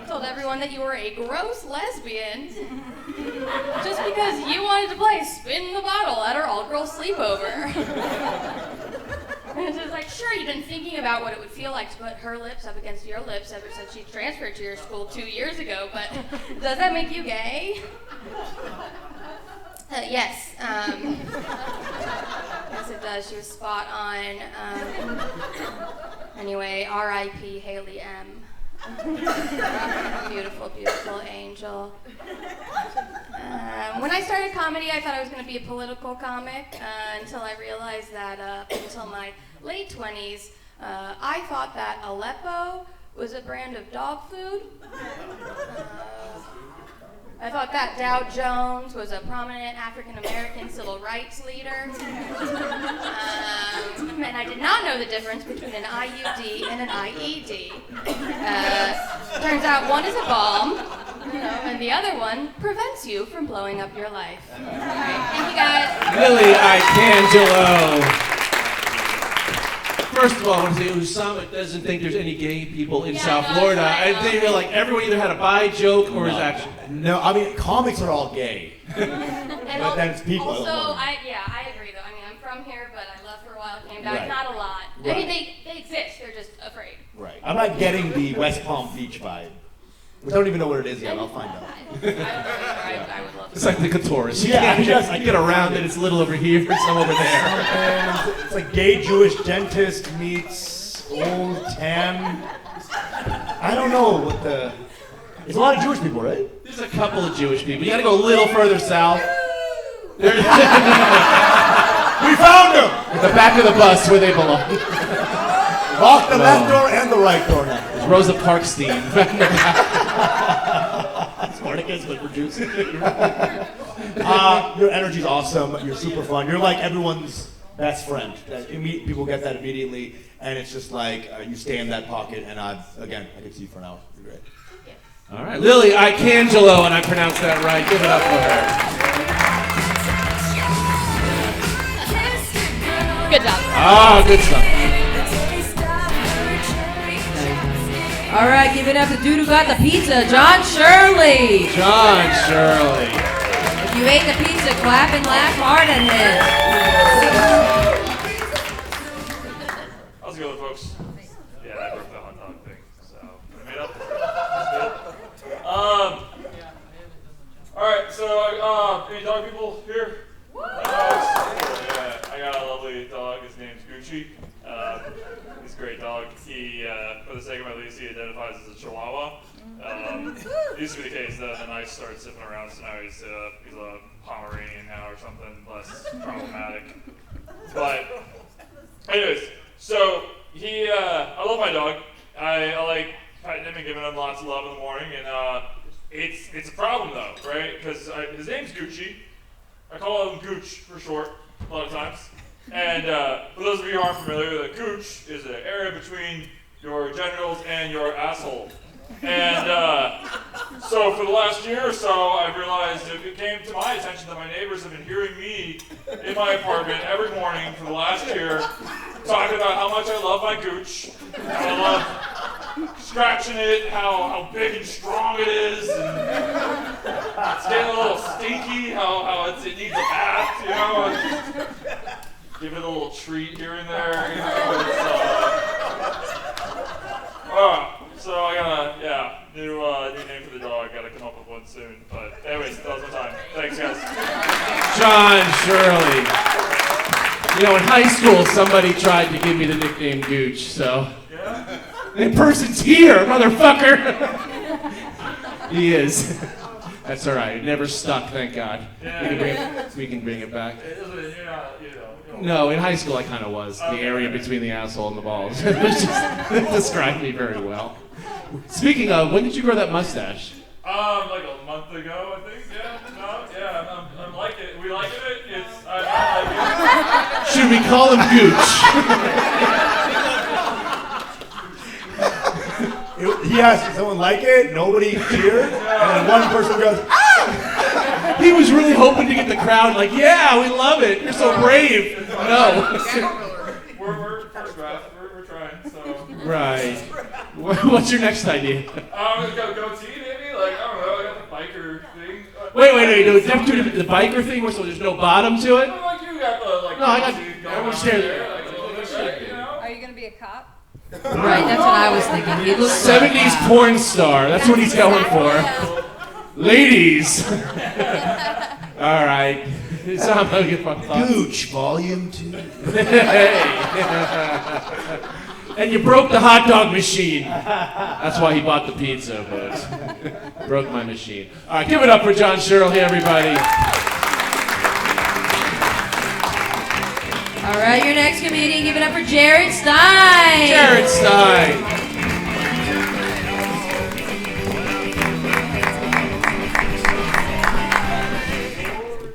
Told everyone that you were a gross lesbian just because you wanted to play spin the bottle at our all-girl sleepover. And it's just like, sure, you've been thinking about what it would feel like to put her lips up against your lips ever since she transferred to your school 2 years ago, but does that make you gay? Yes. Yes, it does. She was spot on. Anyway, R.I.P. Haley M. Beautiful, beautiful angel. When I started comedy, I thought I was going to be a political comic until I realized that until my late 20s, I thought that Aleppo was a brand of dog food. I thought that Dow Jones was a prominent African-American civil rights leader. And I did not know the difference between an IUD and an IED. Turns out one is a bomb, and the other one prevents you from blowing up your life. All right, thank you guys. Lily Icangelo. First of all, I want to say Usama doesn't think there's any gay people in South Florida. I think like everyone either had a bi joke or is actually. No, I mean comics are all gay. But then it's people. Also, I agree though. I mean, I'm from here, but I left for a while, came back, Right. not a lot. Right. I mean, they exist. They're just afraid. Right. I'm not getting the West Palm Beach vibe. I don't even know what it is yet. I'll find out. I would love to. It's like the clitoris. You Yeah, can't get around it. It's a little over here, some over there. It's like gay Jewish dentist meets old tan. I don't know what the. There's a lot of Jewish people, right? There's a couple of Jewish people. You gotta go a little further south. We found them! At the back of the bus where they belong. Lock the left door and the right door now. It's Rosa Parkstein. Spartacus, but produced. Your energy's awesome. You're super fun. You're like everyone's best friend. People get that immediately, and it's just like you stay in that pocket. And I can see you for an hour. You're great. All right, Lily Icangelo, and I pronounced that right. Give it up for her. Good job. Ah, good stuff. All right, give it up to dude who got the pizza, John Shirley. John Shirley. If you ate the pizza, clap and laugh hard at him. How's it going, folks? Yeah, I broke the hot dog thing, so I made up for it. All right, so any dog people here? Yeah, I got a lovely dog. His name's Gucci. He's a great dog. He, for the sake of my lease, he identifies as a Chihuahua. It used to be the case that then I started sniffing around, so now he's a Pomeranian now or something less problematic. But, anyways, so he, I love my dog. I like petting him and giving him lots of love in the morning, and it's a problem though, right? Because his name's Gucci. I call him Gooch for short a lot of times. And for those of you who aren't familiar, the gooch is an area between your genitals and your asshole. And so for the last year or so, I've realized it came to my attention that my neighbors have been hearing me in my apartment every morning for the last year talking about how much I love my gooch, how I love scratching it, how big and strong it is, and it's getting a little stinky, how it needs a bath, you know. Give it a little treat here and there, you know. So I gotta, new name for the dog. Gotta come up with one soon. But anyways, that was my time. Thanks, guys. John Shirley. You know, in high school, somebody tried to give me the nickname Gooch, so. Yeah? The person's here, motherfucker! He is. That's all right. It never stuck, thank God. Yeah. We can bring it back. You're not, you know. No, in high school I kind of was. The area between the asshole and the balls. It described me very well. Speaking of, when did you grow that mustache? Like a month ago, I think. I'm like it. We like it. I like it. Should we call him Gooch? He asked, "Does someone like it?" Nobody cheered, and then one person goes, "Ah!" He was really hoping to get the crowd like, "Yeah, we love it. You're so brave." No. We're first draft. We're trying. So. Right. What's your next idea? Goatee, maybe? Like, I don't know. I got the biker thing. Wait. No, you have to do the biker thing where so there's no bottom to it? Like you got the No, I got. Everyone's staring. Are you gonna be a cop? Right, that's what I was thinking. He looks 70s porn star. That's what he's going for. Ladies. All right. Gooch, Volume 2. Hey. And you broke the hot dog machine. That's why he bought the pizza, but broke my machine. All right, give it up for John Shirley, everybody. All right, your next comedian, give it up for Jared Stein. Jared Stein.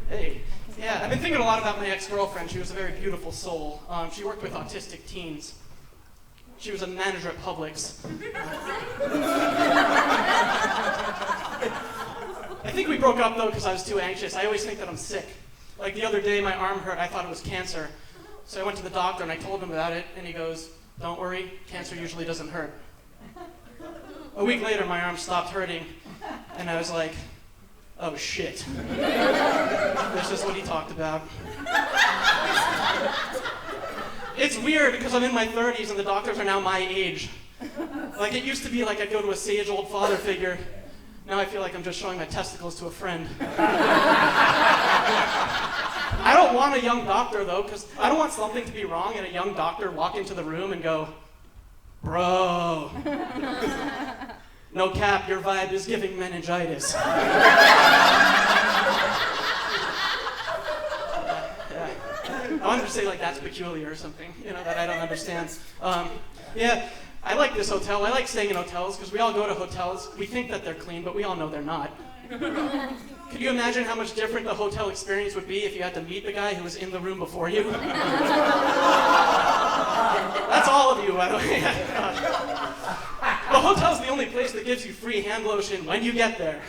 Hey, yeah, I've been thinking a lot about my ex-girlfriend. She was a very beautiful soul. She worked with autistic teens. She was a manager at Publix. I think we broke up though because I was too anxious. I always think that I'm sick. Like the other day, my arm hurt. I thought it was cancer. So I went to the doctor and I told him about it, and he goes, "Don't worry, cancer usually doesn't hurt." A week later, my arm stopped hurting, and I was like, "Oh shit." That's just what he talked about. It's weird because I'm in my 30s and the doctors are now my age. Like it used to be like I'd go to a sage old father figure. Now I feel like I'm just showing my testicles to a friend. I don't want a young doctor though, because I don't want something to be wrong and a young doctor walk into the room and go, "Bro, no cap, your vibe is giving meningitis." wanted to say like that's peculiar or something, you know, that I don't understand. Yeah, I like this hotel. I like staying in hotels because we all go to hotels. We think that they're clean, but we all know they're not. Could you imagine how much different the hotel experience would be if you had to meet the guy who was in the room before you? That's all of you, by the way. The hotel's the only place that gives you free hand lotion when you get there.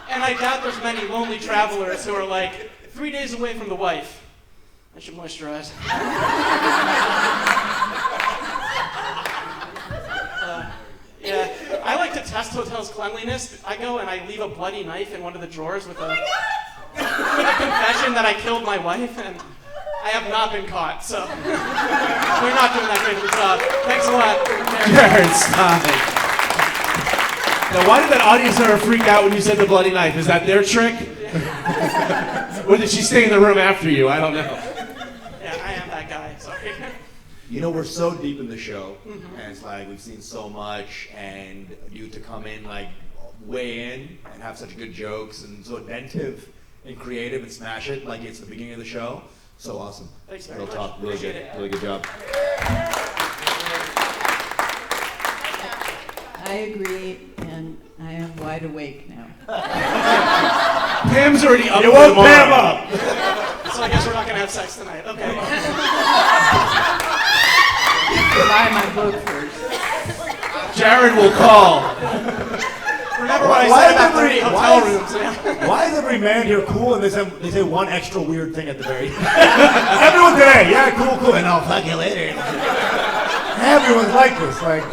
And I doubt there's many lonely travelers who are like 3 days away from the wife. I should moisturize. Yeah, I like to test hotels' cleanliness. I go and I leave a bloody knife in one of the drawers with a confession that I killed my wife, and I have not been caught, so we're not doing that great of a job. Thanks a lot. Jared, stop it. Now, why did that audience member freak out when you said the bloody knife? Is that their trick? Or did she stay in the room after you? I don't know. Yeah, I am that guy, sorry. You know, we're so deep in the show, and it's like we've seen so much, and you to come in, like, weigh in and have such good jokes and so inventive and creative and smash it like it's the beginning of the show. So awesome. Thanks very Real much. talk, really Appreciate good, it. really good job. I agree, and I am wide awake now. Pam's already up. You for woke tomorrow. Pam up. So I guess we're not gonna have sex tonight. Okay. Buy my book first. Jared will call. Remember what I said about 30 hotel rooms? Why is every man here cool and they say one extra weird thing at the very end? Everyone today, yeah, cool, and I'll fuck you later. Everyone's like this, like.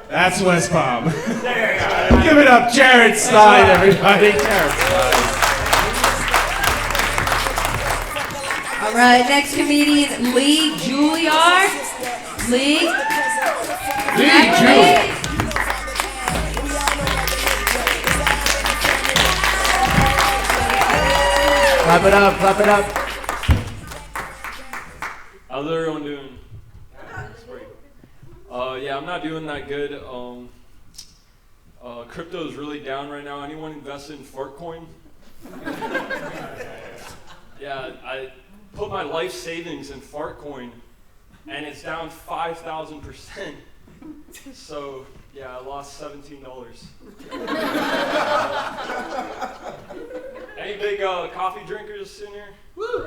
That's West Palm. Give it up, Jared Stein, everybody. Jared Stein. All right, next comedian, Lee Juilliard. Lee. Juilliard. Clap it up, clap it up. How's everyone doing? Yeah, I'm not doing that good. Crypto is really down right now. Anyone invested in Fartcoin? Yeah, I put my life savings in Fartcoin, and it's down 5,000%. So, yeah, I lost $17. Any big coffee drinkers in here? Woo!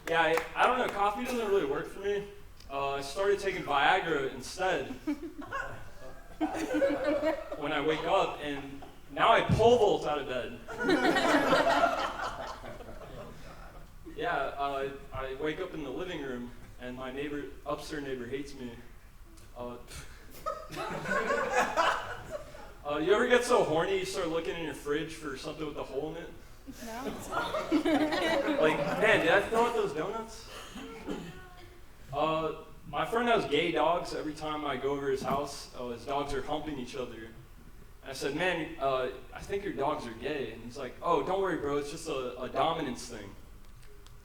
Yeah, I don't know. Coffee doesn't really work for me. I started taking Viagra instead when I wake up, and now I pole vault out of bed. Yeah, I wake up in the living room, and my upstairs neighbor hates me. You ever get so horny you start looking in your fridge for something with a hole in it? No. Like, man, did I throw out those donuts? My friend has gay dogs. Every time I go over his house, his dogs are humping each other. And I said, man, I think your dogs are gay. And he's like, oh, don't worry, bro. It's just a dominance thing.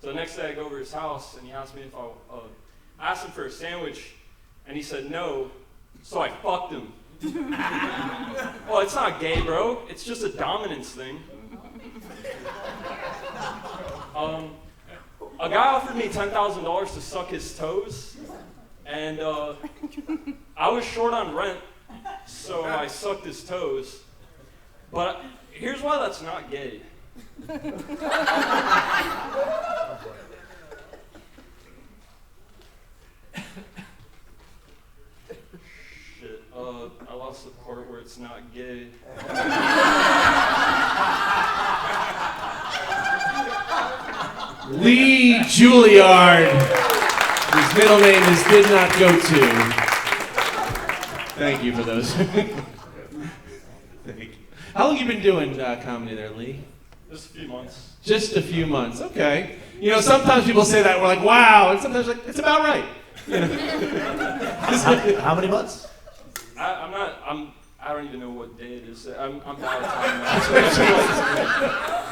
So the next day I go over his house, and he asked me if I asked him for a sandwich, and he said no, so I fucked him. Well, it's not gay, bro. It's just a dominance thing. A guy offered me $10,000 to suck his toes, and I was short on rent, so I sucked his toes. But here's why that's not gay. Shit, I lost the part where it's not gay. Lee Juilliard, whose middle name is Did Not Go To. Thank you for those. Thank you. How long have you been doing comedy there, Lee? Just a few months. Just a few months, okay. You know, sometimes people say that, we're like, wow, and sometimes like, it's about right. You know? How many months? I don't even know what day it is. I'm bad at time now.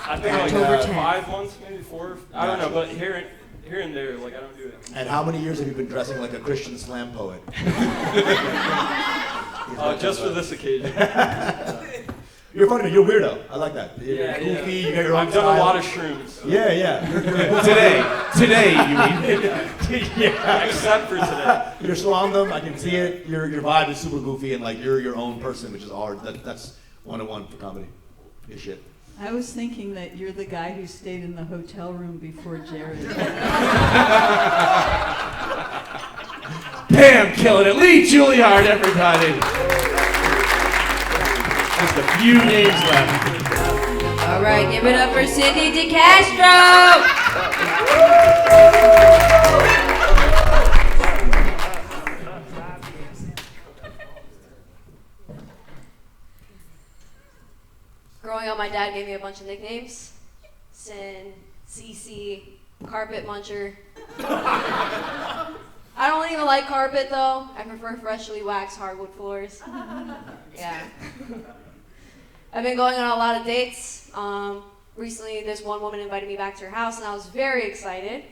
I think like October 10th. 5 months, maybe 4. I don't know, but here and there, like I don't do it. And how many years have you been dressing like a Christian slam poet? Just for this occasion. You're funny, you're weirdo. I like that. You're goofy, you got your own I've done style. a lot of shrooms. Yeah, yeah. Today, you mean? Yeah. Except for today. You're still on them. I can see it. Your vibe is super goofy, and like you're your own person, which is hard. That's 101 for comedy. Good shit. I was thinking that you're the guy who stayed in the hotel room before Jared. Pam killing it. Lee Juilliard, everybody. Just a few names left. All right, give it up for Cindy DeCastro. Growing up, my dad gave me a bunch of nicknames. Sin, CC, Carpet Muncher. I don't even like carpet though. I prefer freshly waxed hardwood floors. Yeah. I've been going on a lot of dates. Recently, this one woman invited me back to her house, and I was very excited.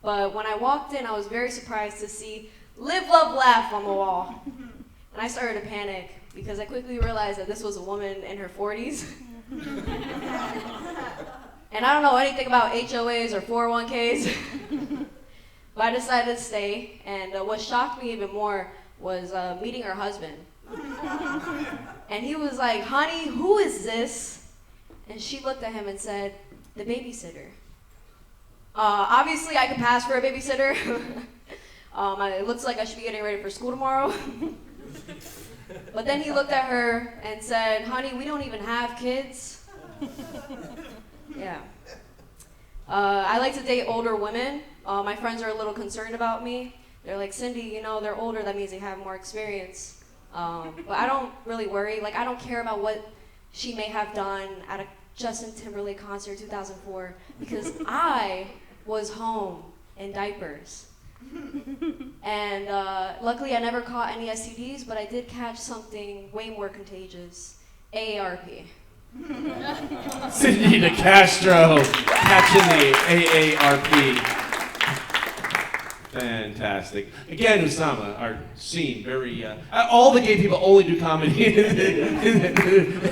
But when I walked in, I was very surprised to see "Live, Love, Laugh" on the wall. And I started to panic because I quickly realized that this was a woman in her 40s. And I don't know anything about HOAs or 401ks. But I decided to stay, and what shocked me even more was meeting her husband. And he was like, "Honey, who is this?" And she looked at him and said, "The babysitter." Obviously, I could pass for a babysitter. It looks like I should be getting ready for school tomorrow. But then he looked at her and said, "Honey, we don't even have kids." Yeah. I like to date older women. My friends are a little concerned about me. They're like, "Cindy, you know, they're older, that means they have more experience." But I don't really worry. Like, I don't care about what she may have done at a Justin Timberlake concert 2004 because I was home in diapers. And luckily I never caught any STDs, but I did catch something way more contagious, AARP. Cindy DeCastro catching the AARP. Fantastic. Again, Usama, our scene, very, all the gay people only do comedy.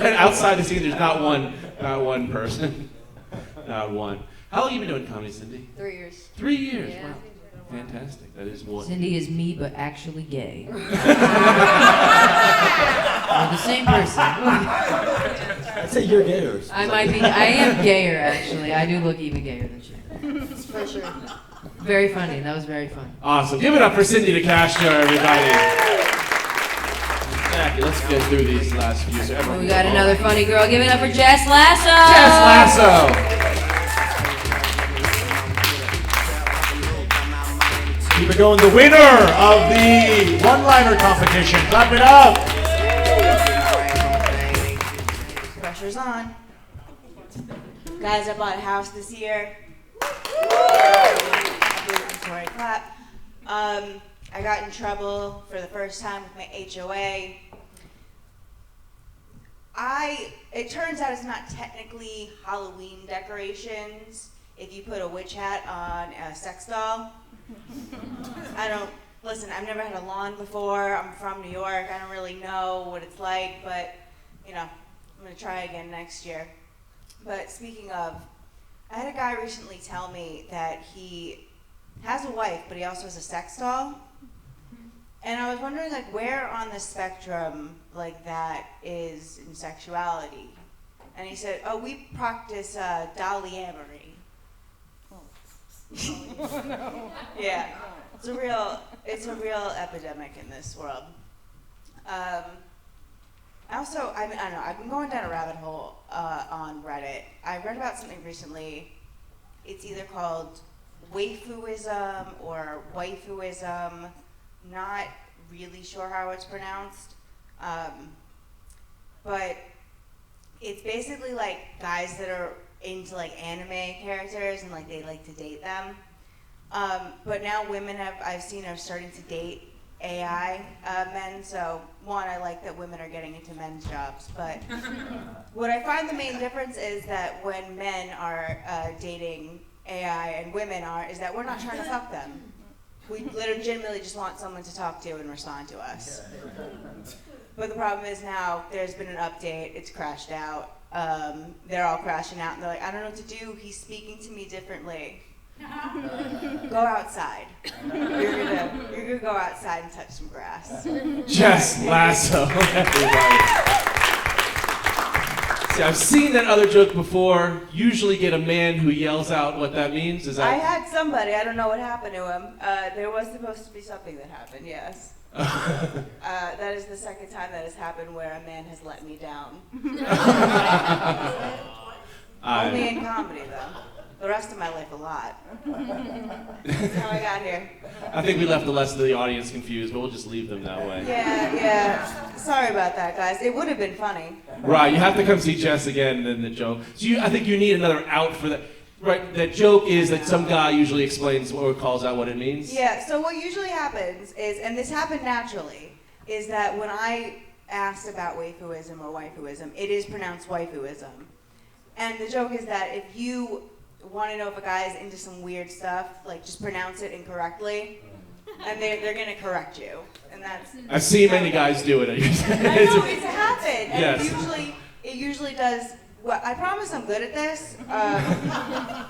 Outside the scene, there's not one person. Not one. How long have you been doing comedy, Cindy? 3 years. 3 years, Yeah. wow. Fantastic. That is one. Cindy is me, but actually gay. We're the same person. I'd say you're gayer. I am gayer, actually. I do look even gayer than she. For sure. Very funny. That was very fun. Awesome. Give it up for Cindy DeCastro, everybody. Jackie, let's get through these last few. We got another funny girl. Give it up for Jess Lasso. Jess Lasso. Keep it going. The winner of the one-liner competition. Clap it up. Pressure's on. Guys, I bought a house this year. Sorry, clap. I got in trouble for the first time with my HOA. It turns out it's not technically Halloween decorations if you put a witch hat on a sex doll. Listen, I've never had a lawn before. I'm from New York. I don't really know what it's like, but, you know, I'm going to try again next year. But speaking of, I had a guy recently tell me that he has a wife, but he also has a sex doll. And I was wondering, like, where on the spectrum, like, that is in sexuality. And he said, "Oh, we practice polyamory." Oh, no. Yeah, it's a real epidemic in this world. I don't know, I've been going down a rabbit hole on Reddit. I read about something recently. It's either called waifuism or waifuism. Not really sure how it's pronounced. But it's basically like guys that are into like anime characters and like they like to date them. But now women I've seen are starting to date AI men, so one, I like that women are getting into men's jobs, but what I find the main difference is that when men are dating AI and women is that we're not trying to fuck them. We legitimately just want someone to talk to and respond to us. But the problem is now there's been an update. It's crashed out. They're all crashing out, and they're like, I don't know what to do. He's speaking to me differently. Go outside. You're gonna go outside and touch some grass. Jess Lasso, everybody. See, I've seen that other joke before. Usually get a man who yells out what that means. Is I that? had somebody. I don't know what happened to him. There was supposed to be something that happened. Yes. That is the second time that has happened where a man has let me down. Only in comedy, though. The rest of my life, a lot. That's how I got here. I think we left the rest of the audience confused, but we'll just leave them that way. Yeah. Sorry about that, guys. It would have been funny. Right, you have to come see Jess again and then the joke. So I think you need another out for that. Right, that joke is that some guy usually explains or calls out what it means. Yeah, so what usually happens is, and this happened naturally, is that when I asked about waifuism or waifuism, it is pronounced waifuism. And the joke is that if you want to know if a guy is into some weird stuff, like just pronounce it incorrectly, and they're going to correct you. And that's. I've seen many guys do it. I know, it's happened. And Yes. it usually does. Well, I promise I'm good at this. I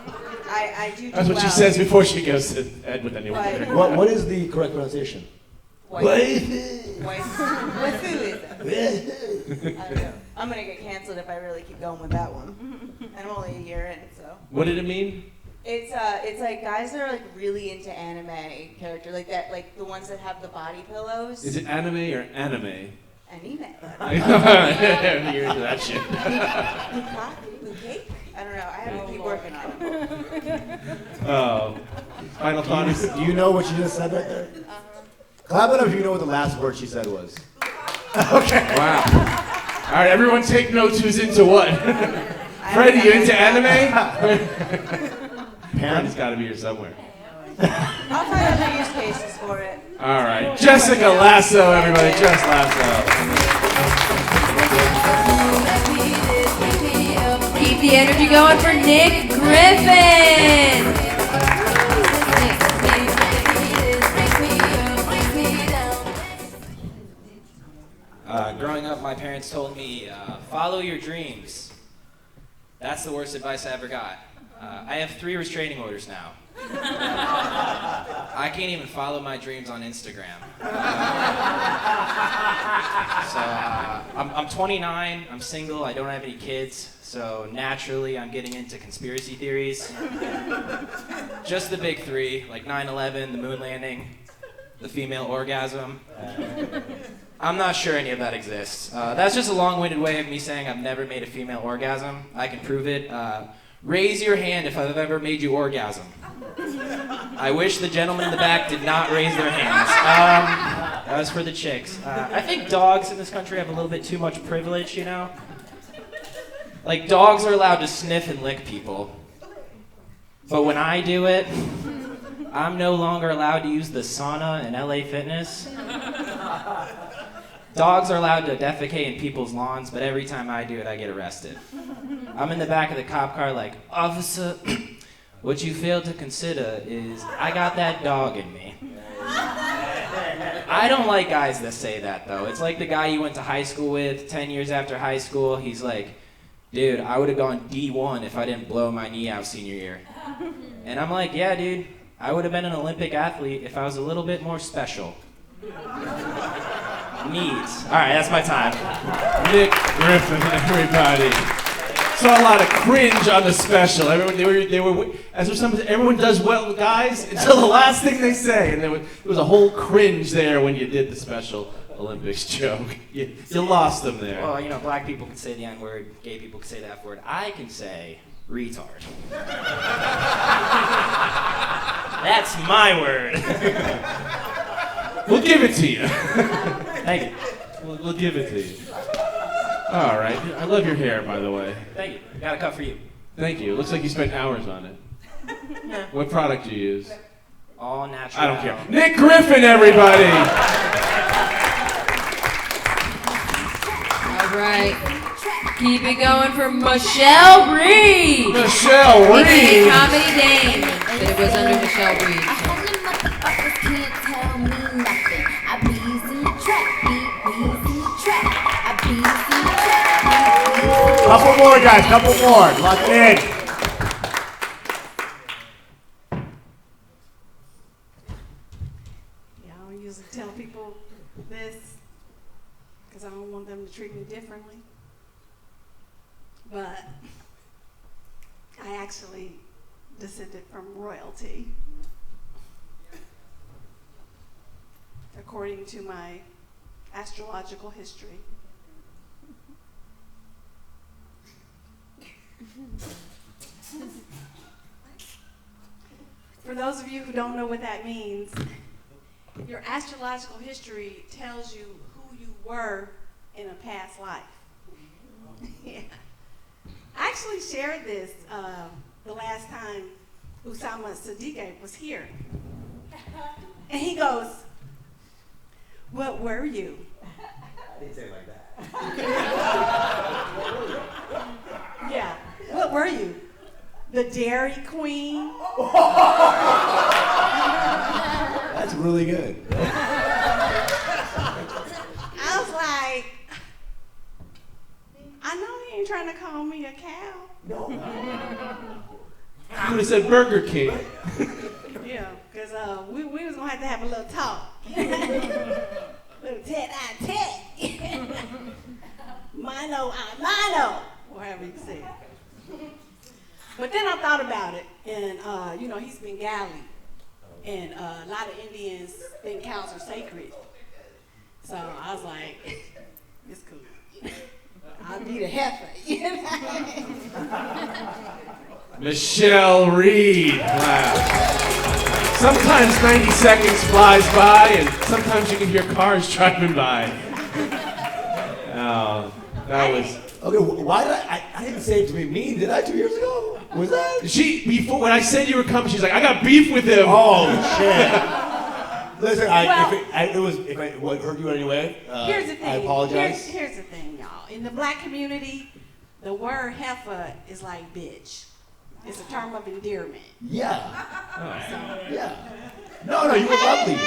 do. That's what well. she says before she goes to Ed with anyone. What is the correct pronunciation? Waifuism. I don't know. I'm gonna get canceled if I really keep going with that one. And I'm only a year in, so. What did it mean? It's like guys that are like really into anime character, like that, like the ones that have the body pillows. Is it anime or anime? Anime. You're into that shit. I don't know. I have to keep working on it. Oh. Final thoughts? Do you know what she just said right there? Clap it up if you know what the last word she said was. Okay. Wow. All right, everyone take notes who's into what. Freddy, you into anime? Pam's got to be here somewhere. I'll find other use cases for it. All right. Jessica Lasso, everybody. Jess Lasso. Keep the energy going for Nick Griffin. Growing up, my parents told me, follow your dreams. That's the worst advice I ever got. I have 3 restraining orders now. I can't even follow my dreams on Instagram. I'm 29, I'm single, I don't have any kids, so naturally I'm getting into conspiracy theories. Just the big 3, like 9/11, the moon landing, the female orgasm. I'm not sure any of that exists. That's just a long-winded way of me saying I've never made a female orgasm. I can prove it. Raise your hand if I've ever made you orgasm. I wish the gentleman in the back did not raise their hands. That was for the chicks. I think dogs in this country have a little bit too much privilege, you know? Like, dogs are allowed to sniff and lick people. But when I do it, I'm no longer allowed to use the sauna in LA Fitness. Dogs are allowed to defecate in people's lawns, but every time I do it, I get arrested. I'm in the back of the cop car like, officer, what you failed to consider is I got that dog in me. I don't like guys that say that, though. It's like the guy you went to high school with 10 years after high school. He's like, dude, I would have gone D1 if I didn't blow my knee out senior year. And I'm like, yeah, dude, I would have been an Olympic athlete if I was a little bit more special. Needs. All right, that's my time. Nick Griffin, everybody. Saw a lot of cringe on the special. Everyone does well, guys, until the last thing they say, and there was a whole cringe there when you did the Special Olympics joke. You lost them there. Well, you know, black people can say the N-word, gay people can say the F-word. I can say retard. That's my word. We'll give it to you. Thank you. We'll give it to you. All right. I love your hair, by the way. Thank you. Got a cut for you. Thank you. It looks like you spent hours on it. Yeah. What product do you use? All natural. I don't care. Nick Griffin, everybody. All right. Keep it going for Michelle Reed. Michelle Reed. Comedy Dame. But it was under Michelle Reed. Can't tell me nothing. I bees in the trap, bees in the trap. Couple more, guys. Couple more. Lock it in. Yeah, I don't usually tell people this because I don't want them to treat me differently. But I actually descended from royalty, according to my astrological history. For those of you who don't know what that means, your astrological history tells you who you were in a past life. Yeah. I actually shared this the last time Usama Siddiquee was here. And he goes, "What were you?" I didn't say it like that. Yeah. What were you? The Dairy Queen? That's really good. I was like, I know he ain't trying to call me a cow. No. You would have said Burger King. Yeah, because we was going to have a little talk. Little tete-a-tete. Mano a mano, or however you say it. But then I thought about it, and he's Bengali, and a lot of Indians think cows are sacred. So I was like, it's cool. I'll be the heifer. Michelle Reed. Wow. Sometimes 90 seconds flies by, and sometimes you can hear cars driving by. Oh, that was. Okay, why did I didn't say it to be mean, did I, 2 years ago? Was that? Before, when I said you were coming, she's like, I got beef with him. Oh, shit. Listen, if I hurt you anyway, here's the thing. I apologize. Here's the thing, y'all. In the black community, the word heifer is like bitch. It's a term of endearment. Yeah. So, Yeah. No, you were lovely.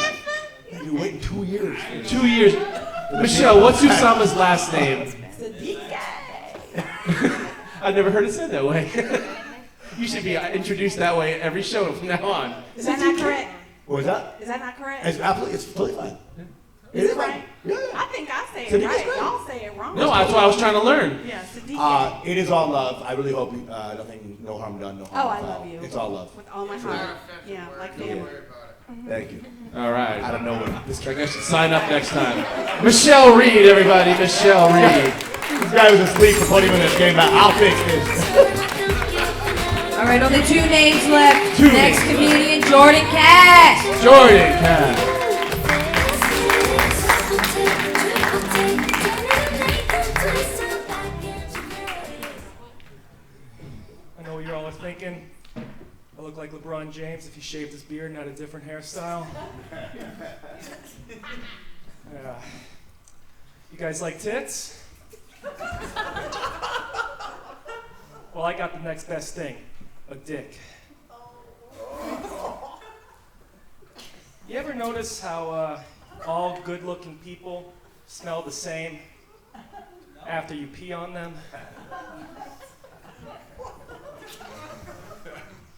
You waited 2 years. 2 years. Michelle, what's Usama's last name? Siddiquee. I've never heard it said that way. You should be introduced that way at every show from now on. Is that not correct? What was that? Is that not correct? It's totally fine. Is it right? Yeah. I think I say it Siddiquee's right. great. Y'all say it wrong. No, that's what I was trying to learn. Yeah, Siddiquee. It is all love. I really hope no harm done, no harm Oh, I foul. love you. It's all love. With all my heart. Yeah, like family. Thank you. All right. I don't know what this guy should sign up next time. Michelle Reed, everybody. Michelle Reed. This guy was asleep for 20 minutes. Came back. I'll fix this. All right, only 2 names left. Next comedian, Jourdan Kast. Jourdan Kast. I know what you're all thinking. I look like LeBron James if he shaved his beard and had a different hairstyle. Yeah. You guys like tits? Well, I got the next best thing. A dick. You ever notice how all good-looking people smell the same after you pee on them?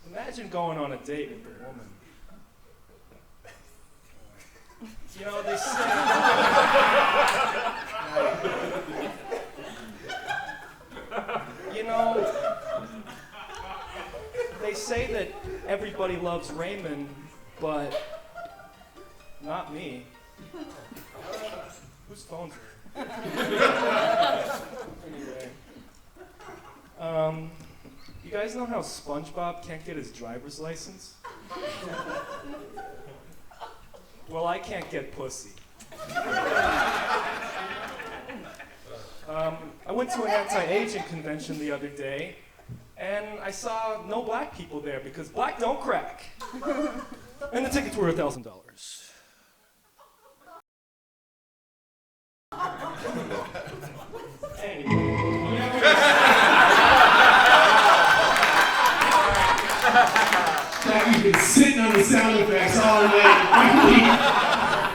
Imagine going on a date with a woman. You know, they say... They say that everybody loves Raymond, but not me. Whose phone's it? Anyway. You guys know how SpongeBob can't get his driver's license? Well, I can't get pussy. I went to an anti-aging convention the other day, and I saw no black people there because black don't crack. And the tickets were $1,000. Jackie's been sitting on the sound effects all night. Finally,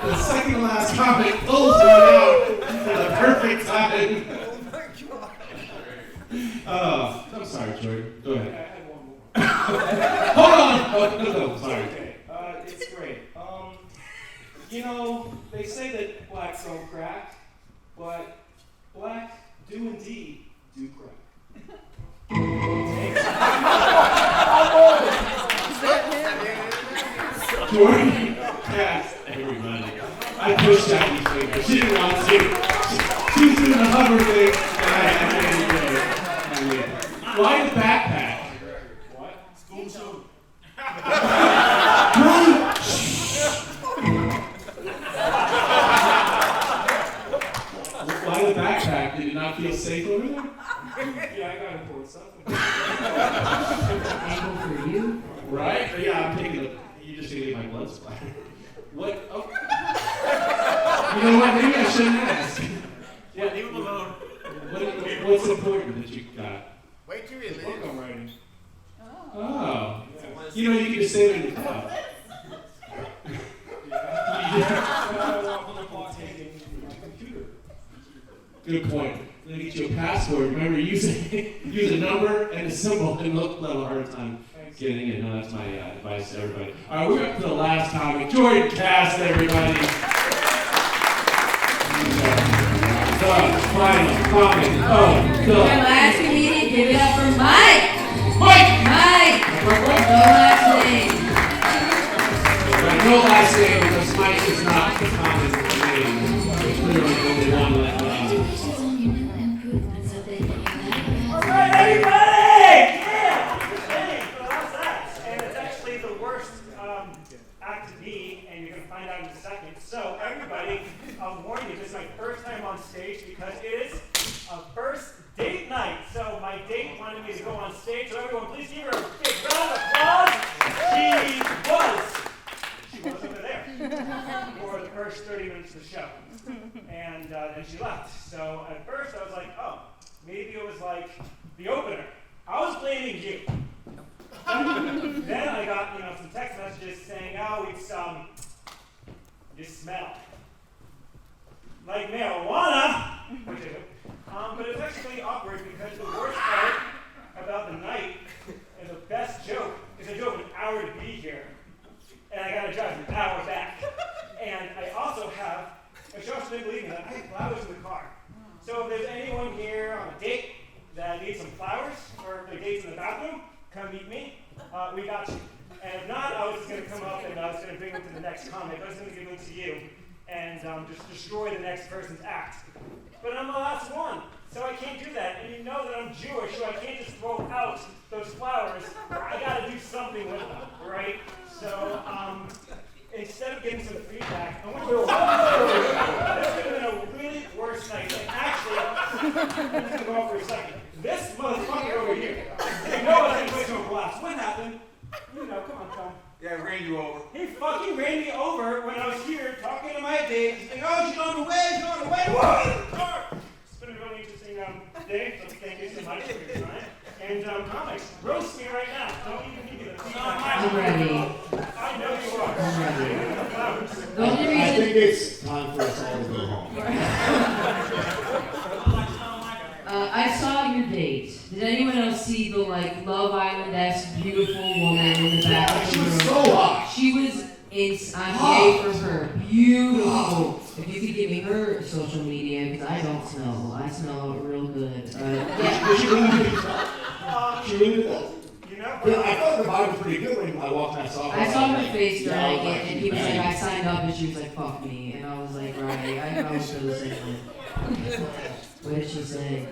the second last comic pulls one out at the perfect time. I'm sorry, Jordan. Go ahead. I had one more. Hold on. Oh, no, sorry. Okay, it's great. You know, they say that blacks don't crack, but black do indeed do crack. Jordan, Kast, everybody. I pushed Jackie's finger. She didn't want to. She was doing the hover thing, and I made it. Why the backpack? What? School show. Why the backpack? Did it not feel safe over there? Yeah, I got important stuff. Angle for you? Right? Yeah, I'm taking the. You just taking my blood splatter. What? Oh. You know what? Maybe I shouldn't ask. Yeah, leave him alone. What's important that you got? Wait till you leave. Book I'm writing. Oh. You know, you can just say it in your cup. Good point. Let me get you a password. Remember, use a number and a symbol, and look a little hard time getting in. No, that's my advice to everybody. All right, we're up to the last comic. Jordan Kast, everybody. Final comic. Our last comedian, give it up for Mike. Mike. No last name. Right, no last name because Mike is not the common name. There's clearly only one left. All right, everybody! Yeah! Hey, so that's that. And it's actually the worst act to be, and you're going to find out in a second. So, everybody, I'm warning you, this is my first time on stage because it is a first date night. So, my date wanted me to go on stage. So, everyone, please give her a big round of applause. She was over there for the first 30 minutes of the show. And then she left. So, at first, I was like, oh. Maybe it was like the opener. I was blaming you. Then I got, some text messages saying, oh, it's, you smell like marijuana. Which I do. But it's actually awkward because the worst part about the night and the best joke is I drove an hour to be here. And I got to drive an hour back. And I also have, if you also didn't believe me, I have flowers in the car. So if there's anyone here on a date that needs some flowers, or if their date's in the bathroom, come meet me. We got you. And if not, I was just going to come up and I was going to bring them to the next comic. I was going to give them to you and just destroy the next person's act. But I'm the last one, so I can't do that. And you know that I'm Jewish, so I can't just throw out those flowers. I got to do something with them, right? So instead of getting some feedback, I want to go, this could have been a really worse night. And actually, I'm just going to go off for a second. This motherfucker over here, you know I was going to put you on blast. What happened? Come on. Yeah, I ran you over. He fucking ran me over when I was here talking to my date. He's like, oh, she's on the way. Whoa, in the car. It's been a really interesting day, so thank you so much for your time. And comics, roast me right now. Don't even give me the feedback. I'm ready. I know you are. I'm ready. I think it's time for us all to go home. I saw your date. Did anyone else see the Love Island-esque beautiful woman in the back of the room? She was so hot. She was I'm yay for her. Beautiful. If you could give me her social media, because I don't smell. I smell real good. Did she really do that? She really did that? I thought the vibe was pretty good when I walked and I saw her. I saw her face during it, and he was like, I signed up, and she was like, fuck me. And I was like, right, I was so the same way. What did she say?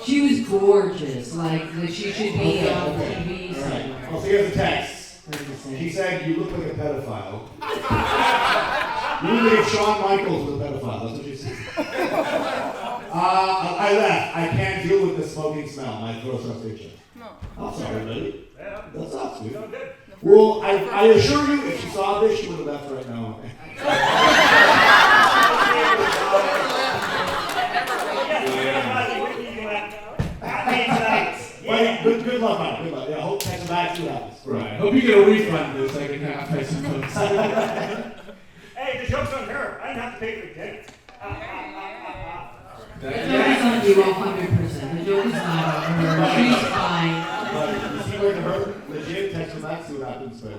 She was gorgeous. Like she should be on TV. Right. Well, so here's the text. She said, you look like a pedophile. You believe Shawn Michaels was a pedophile. That's what she said. I left. I can't deal with the smoking smell. My throat starts itching. I'm sorry, buddy. That sucks, dude. Well, I assure you, if she saw this, she would have left right now. Good luck, man. Good luck. Yeah, I hope to catch back to that. Right. Hope you get a refund for the second half, I suppose. Hey, the joke's on her. I didn't have to pay for the dinner. That's on you 100%. The joke is not on her. She's fine. Is he going to hurt? Legit, text him back, see what happens, but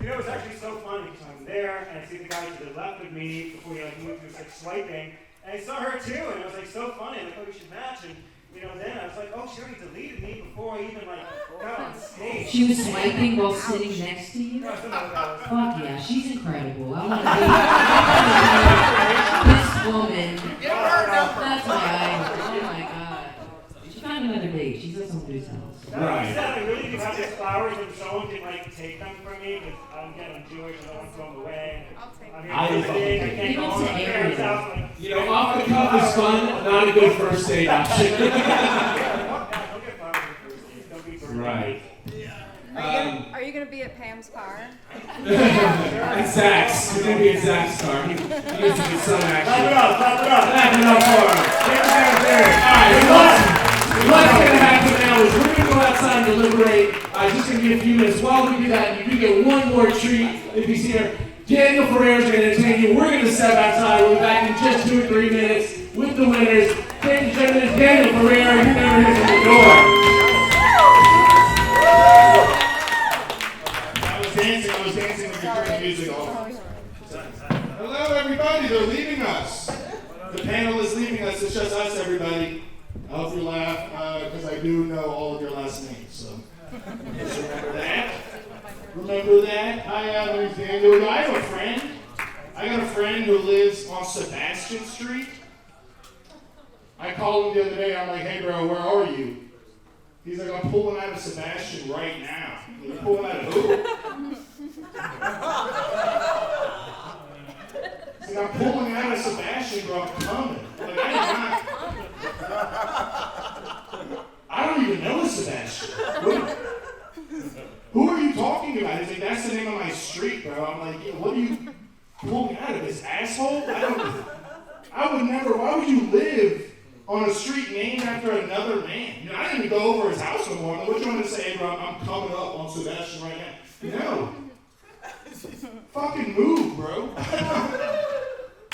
You know, it's actually so funny because I'm there and I see the guy to the left of me before he like moved, he was like swiping, and I saw her too, and it was like so funny. I'm like, oh, we should match, and you know, then I was like, oh, she already deleted me before I even like got on stage. She was swiping while sitting next to you? Fuck yeah, she's incredible. I want to be this woman. That's my idol. Oh my god. She found another date. She's at somebody's house. Right. He said I really do have these flowers and someone can like take them from me because I'm getting Jewish and I want to throw them away. I'm here visiting, I can't go home to my parents' house. Like, You know, off the cuff is fun, not a good first date option. Don't get flowers on the first date. Don't be birthday. Right. Are you gonna be at Pam's car? At Zach's. We're going to be at Zach's car. He gets a good son, actually. Clap it up. Clap it up for him. Alright, what's going to happen now is we're going to go outside and deliberate. Just going to give a few minutes. While we do that, you can get one more treat if he's here. Daniel Ferrer's going to entertain you. We're going to step outside. We'll be back in just 2 or 3 minutes with the winners. Ladies and gentlemen, Daniel Ferrer, you never hit the door. I was dancing with your current music off. Hello, everybody. They're leaving us. The panel is leaving us. It's just us, everybody. I hope you laugh because I do know all of your last names. So just remember that. Remember that. My name's Daniel. I have a friend. I got a friend who lives on Sebastian Street. I called him the other day. I'm like, hey, bro, where are you? He's like, I'm pulling out of Sebastian right now. You're pulling out of who? He's like, I'm pulling out of Sebastian, bro. I'm coming. Like, I don't even know Sebastian. Who are you talking about? He's like, that's the name of my street, bro. I'm like, yeah, what are you pulling out of this asshole? I would never. Why would you live on a street named after another man? You know, I didn't even go over his house no more. What you want to say, bro? I'm coming up on Sebastian right now. No. Fucking move, bro. I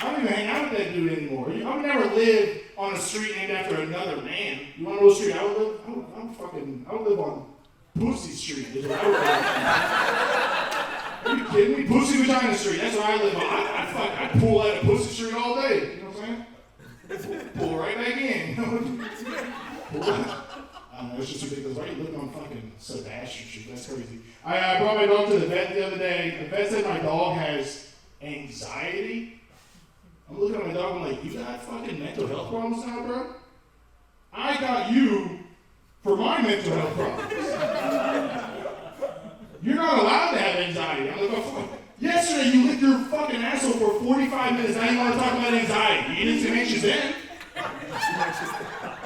don't even hang out with that dude anymore. I would never live on a street named after another man. You want to know what street I would live? I would live on Pussy Street. Is what I would live. Are you kidding me? Pussy Vagina Street. That's where I live on. I'd pull out of Pussy Street all day. You know what I'm saying? Pull right back in. Pull out. I don't know, it's just ridiculous. Why are you living on fucking Sebastian Street? That's crazy. I brought my dog to the vet the other day. The vet said my dog has anxiety. I'm looking at my dog, I'm like, you got fucking mental health problems now, bro? I got you for my mental health problems. You're not allowed to have anxiety. I'm like, oh, fuck. Yesterday you licked your fucking asshole for 45 minutes, now you want to talk about anxiety. You didn't seem anxious then.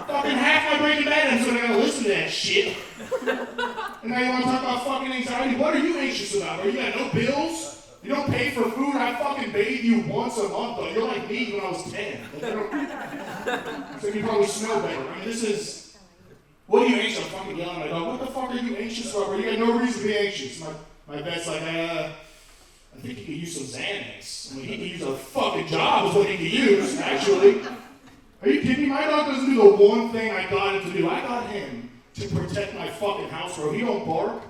Fucking half my Breaking Bad episode, I gotta listen to that shit. And now you want to talk about fucking anxiety? What are you anxious about, bro? You got no bills? You don't pay for food? I fucking bathe you once a month, though. You're like me when I was 10. So you probably smell better. I mean, this is... What are you anxious? I'm fucking yelling at my dog. What the fuck are you anxious about, bro? You got no reason to be anxious. My vet's like, I think he could use some Xanax. I mean, he could use a fucking job is what he could use, actually. Are you kidding me? My dog doesn't do the one thing I got him to do. I got him to protect my fucking house, bro. He don't bark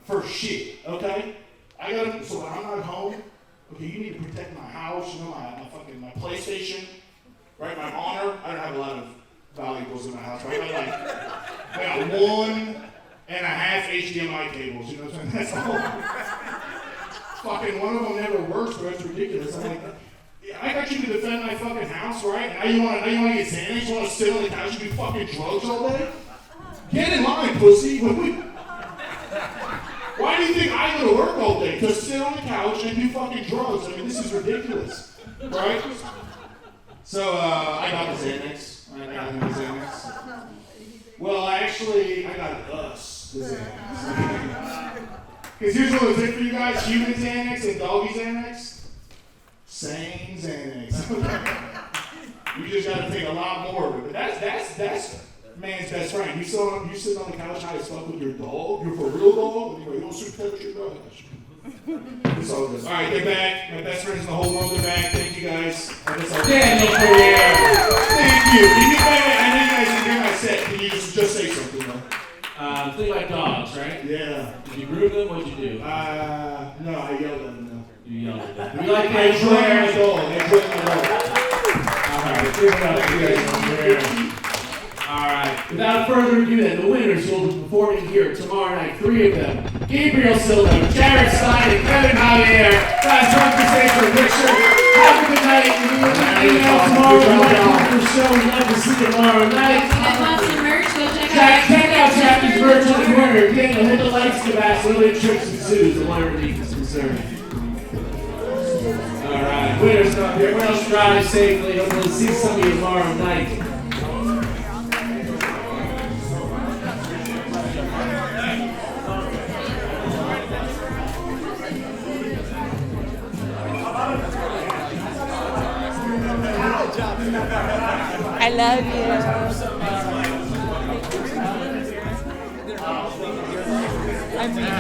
for shit, okay? I got him, so when I'm not home, okay, you need to protect my house, you know, my PlayStation, right? My honor. I don't have a lot of valuables in my house, right? I got 1.5 HDMI cables, you know what I'm saying? That's all. Fucking one of them never works, bro. It's ridiculous. I'm like, I got you to defend my fucking house, right? Now you want to get Xanax? You want to sit on the couch and do fucking drugs all day? Get in line, pussy. Why do you think I go to work all day? To sit on the couch and do fucking drugs. I mean, this is ridiculous, right? So, I got the Xanax. I got him the Xanax. Well, actually, I got us the Xanax. Because here's what it's in for you guys. Human Xanax and doggy Xanax. Same Xanax. You just got to take a lot more of it. But that's man's best friend. You sitting on the couch trying to fuck with your dog? Your for real dog? Anyway, you don't shoot touch your dog. It's all good. All right, they're back. My best friends in the whole world are back. Thank you guys. Daniel Ferrer. Thank you. I know you guys didn't hear my set. Can you something about dogs, right? Yeah. Did you groom them? What'd you do? No, I yelled at them. No. You yelled at them. We like I enjoy my dog. I enjoy my dog. Alright, give it up here. Alright, without further ado then, the winners will be performing here tomorrow night, 3 of them. Gabriel Silva, Jared Stein, and Kevin Javier. Guys, come to stay for a picture. Have a good night. We'll email tomorrow. The show. We'd love to see you tomorrow night. Check out Jackie's merch on the corner. Daniel, hit the lights to back. Lily Tricks and Sues, the one underneath is concerned. Alright, winners up here. Everyone else drive safely. Hopefully see some of you tomorrow night. I love you. I'm good.